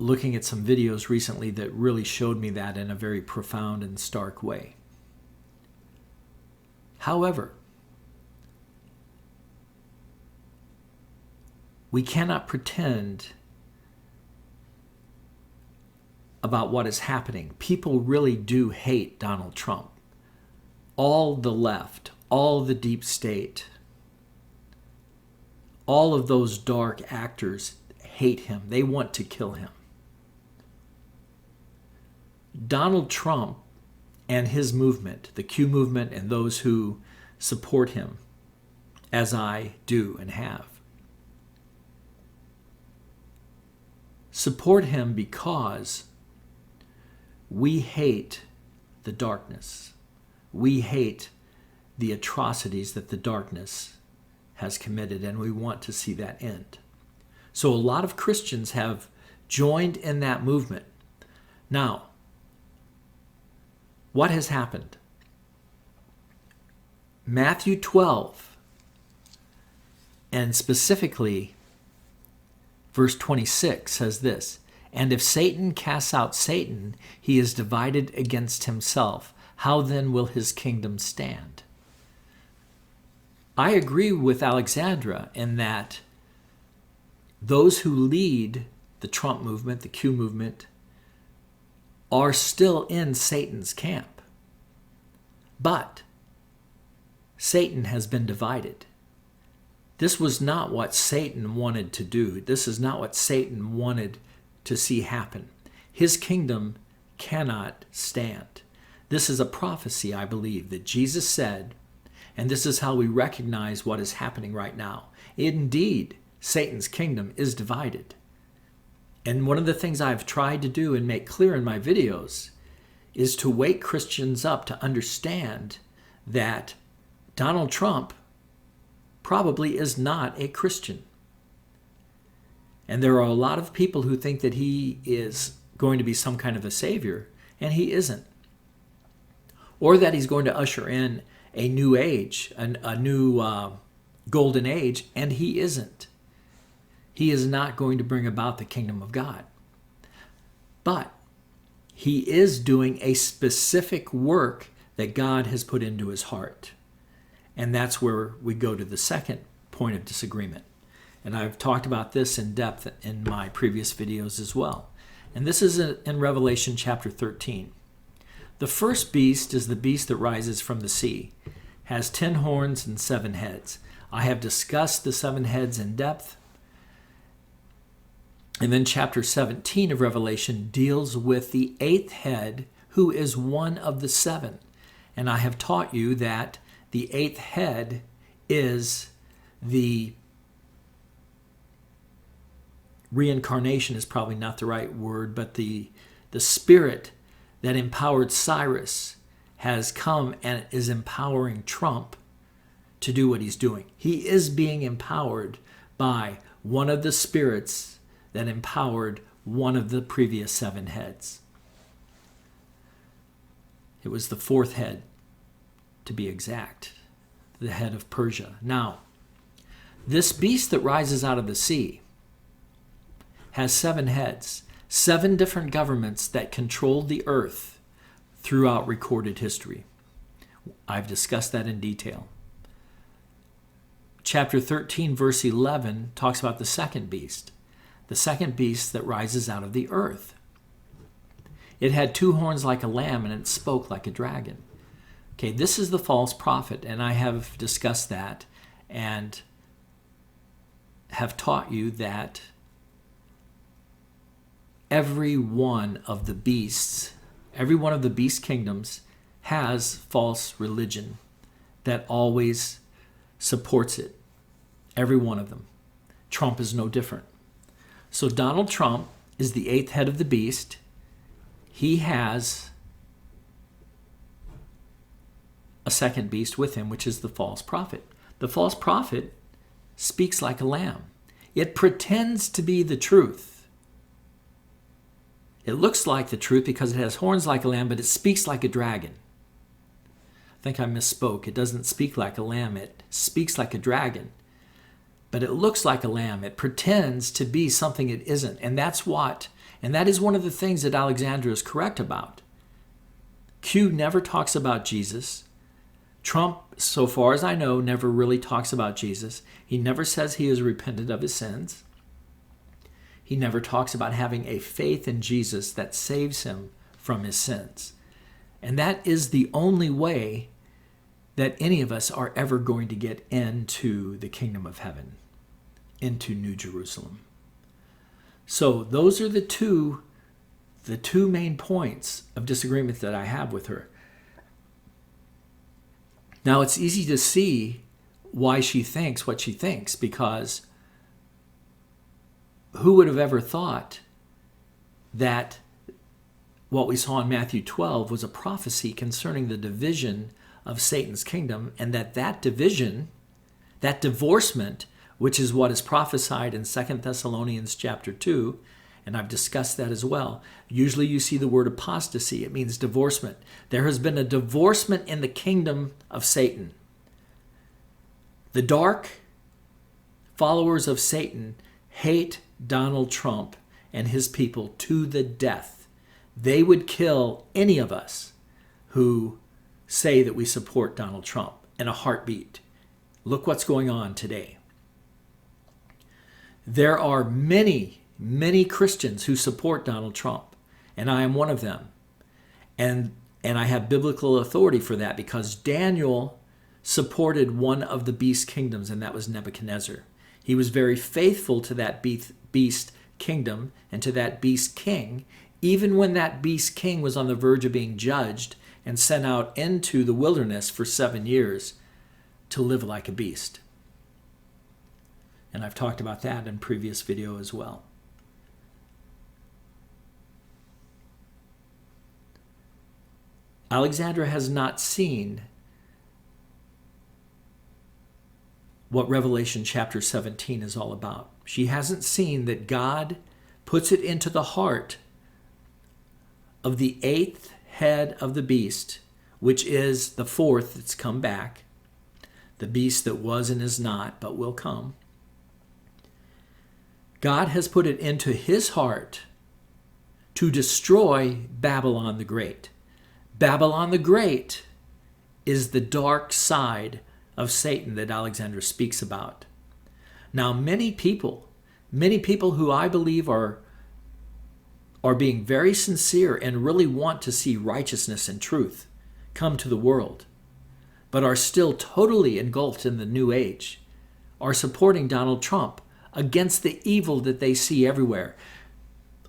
looking at some videos recently that really showed me that in a very profound and stark way. However, we cannot pretend about what is happening. People really do hate Donald Trump. All the left, all the deep state, all of those dark actors hate him. They want to kill him. Donald Trump and his movement, the Q movement, and those who support him, as I do and have, support him because we hate the darkness. We hate the atrocities that the darkness has committed, and we want to see that end. So a lot of Christians have joined in that movement. Now, what has happened? Matthew 12, and specifically verse 26 says this, "And if Satan casts out Satan, he is divided against himself. How then will his kingdom stand?" I agree with Alexandra in that those who lead the Trump movement, the Q movement, are still in Satan's camp. But Satan has been divided. This was not what Satan wanted to do. This is not what Satan wanted to see happen. His kingdom cannot stand. This is a prophecy, I believe, that Jesus said, and this is how we recognize what is happening right now. Indeed, Satan's kingdom is divided. And one of the things I've tried to do and make clear in my videos is to wake Christians up to understand that Donald Trump probably is not a Christian. And there are a lot of people who think that he is going to be some kind of a savior, and he isn't. Or that he's going to usher in a new age, a new golden age, and he isn't. He is not going to bring about the kingdom of God. But he is doing a specific work that God has put into his heart. And that's where we go to the second point of disagreement. And I've talked about this in depth in my previous videos as well. And this is in Revelation chapter 13. The first beast is the beast that rises from the sea, has 10 horns and 7 heads. I have discussed the 7 heads in depth. And then chapter 17 of Revelation deals with the 8th head, who is one of the 7. And I have taught you that the 8th head is the reincarnation is probably not the right word, but the spirit that empowered Cyrus has come and is empowering Trump to do what he's doing. He is being empowered by one of the spirits that empowered one of the previous 7 heads. It was the 4th head to be exact, the head of Persia. Now, this beast that rises out of the sea has 7 heads, 7 different governments that controlled the earth throughout recorded history. I've discussed that in detail. Chapter 13, verse 11 talks about the second beast that rises out of the earth. It had 2 horns like a lamb, and it spoke like a dragon. Okay, this is the false prophet, and I have discussed that and have taught you that every one of the beast kingdoms has false religion that always supports it. Every one of them. Trump is no different. So Donald Trump is the 8th head of the beast. He has a second beast with him, which is the false prophet. The false prophet speaks like a lamb. It pretends to be the truth. It looks like the truth because it has horns like a lamb, but it speaks like a dragon. I think I misspoke. It doesn't speak like a lamb. It speaks like a dragon. But it looks like a lamb. It pretends to be something it isn't. And that is one of the things that Alexandra is correct about. Q never talks about Jesus. Trump, so far as I know, never really talks about Jesus. He never says he has repented of his sins. He never talks about having a faith in Jesus that saves him from his sins. And that is the only way that any of us are ever going to get into the kingdom of heaven, into New Jerusalem. So those are the two main points of disagreement that I have with her. Now, it's easy to see why she thinks what she thinks, because who would have ever thought that what we saw in Matthew 12 was a prophecy concerning the division of Satan's kingdom, and that division, that divorcement, which is what is prophesied in 2 Thessalonians chapter 2, and I've discussed that as well. Usually you see the word apostasy. It means divorcement. There has been a divorcement in the kingdom of Satan. The dark followers of Satan hate Donald Trump and his people to the death. They would kill any of us who say that we support Donald Trump in a heartbeat. Look what's going on today. There are many Christians who support Donald Trump, and I am one of them. And I have biblical authority for that, because Daniel supported one of the beast kingdoms, and that was Nebuchadnezzar. He was very faithful to that beast kingdom and to that beast king, even when that beast king was on the verge of being judged and sent out into the wilderness for 7 years to live like a beast. And I've talked about that in previous video as well. Alexandra has not seen what Revelation chapter 17 is all about. She hasn't seen that God puts it into the heart of the 8th head of the beast, which is the 4th that's come back, the beast that was and is not, but will come. God has put it into his heart to destroy Babylon the Great. Babylon the Great is the dark side of Satan that Alexandra speaks about. Now, many people who I believe are being very sincere and really want to see righteousness and truth come to the world, but are still totally engulfed in the new age, are supporting Donald Trump against the evil that they see everywhere.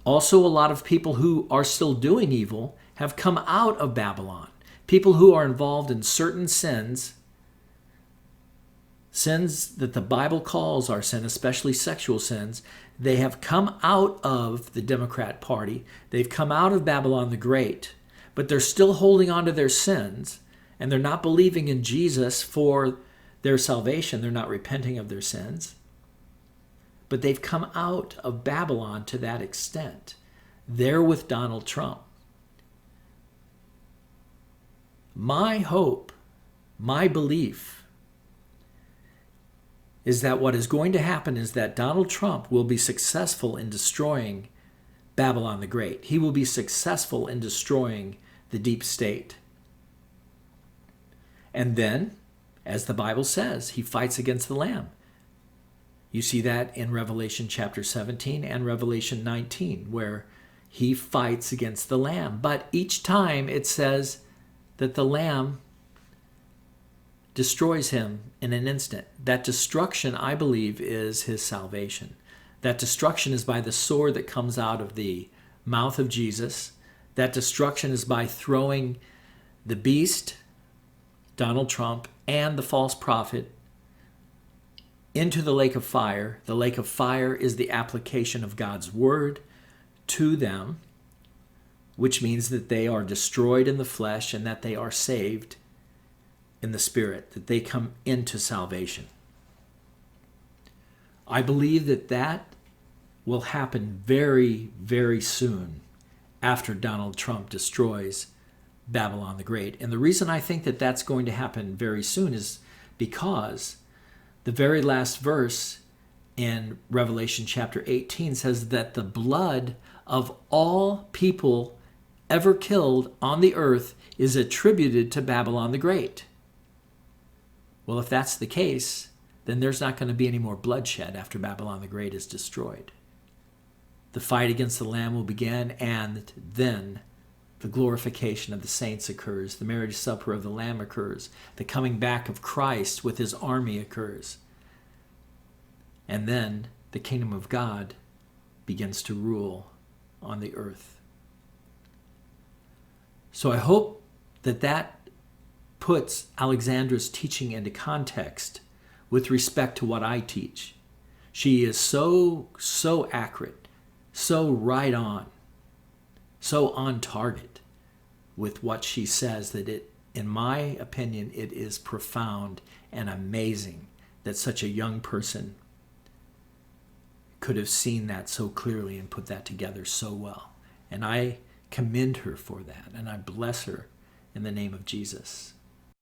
Also, a lot of people who are still doing evil have come out of Babylon. People who are involved in certain sins that the Bible calls are sin, especially sexual sins, they have come out of the Democrat Party. They've come out of Babylon the Great, but they're still holding on to their sins, and they're not believing in Jesus for their salvation. They're not repenting of their sins. But they've come out of Babylon to that extent. They're with Donald Trump. My hope My belief is that what is going to happen is that Donald Trump will be successful in destroying Babylon the Great. He will be successful in destroying the deep state. And then, as the Bible says, he fights against the Lamb. You see that in Revelation chapter 17 and Revelation 19, where he fights against the Lamb. But each time it says that the Lamb destroys him in an instant. That destruction, I believe, is his salvation. That destruction is by the sword that comes out of the mouth of Jesus. That destruction is by throwing the beast, Donald Trump, and the false prophet into the lake of fire. The lake of fire is the application of God's word to them, which means that they are destroyed in the flesh and that they are saved in the spirit, that they come into salvation. I believe that that will happen very, very soon after Donald Trump destroys Babylon the Great. And the reason I think that that's going to happen very soon is because the very last verse in Revelation chapter 18 says that the blood of all people ever killed on the earth is attributed to Babylon the Great. Well, if that's the case, then there's not going to be any more bloodshed after Babylon the Great is destroyed. The fight against the Lamb will begin, and then the glorification of the saints occurs. The marriage supper of the Lamb occurs. The coming back of Christ with his army occurs. And then the kingdom of God begins to rule on the earth. So I hope that that puts Alexandra's teaching into context with respect to what I teach. She is so accurate, so right on, so on target with what she says that it, in my opinion, it is profound and amazing that such a young person could have seen that so clearly and put that together so well. And I commend her for that, and I bless her in the name of Jesus.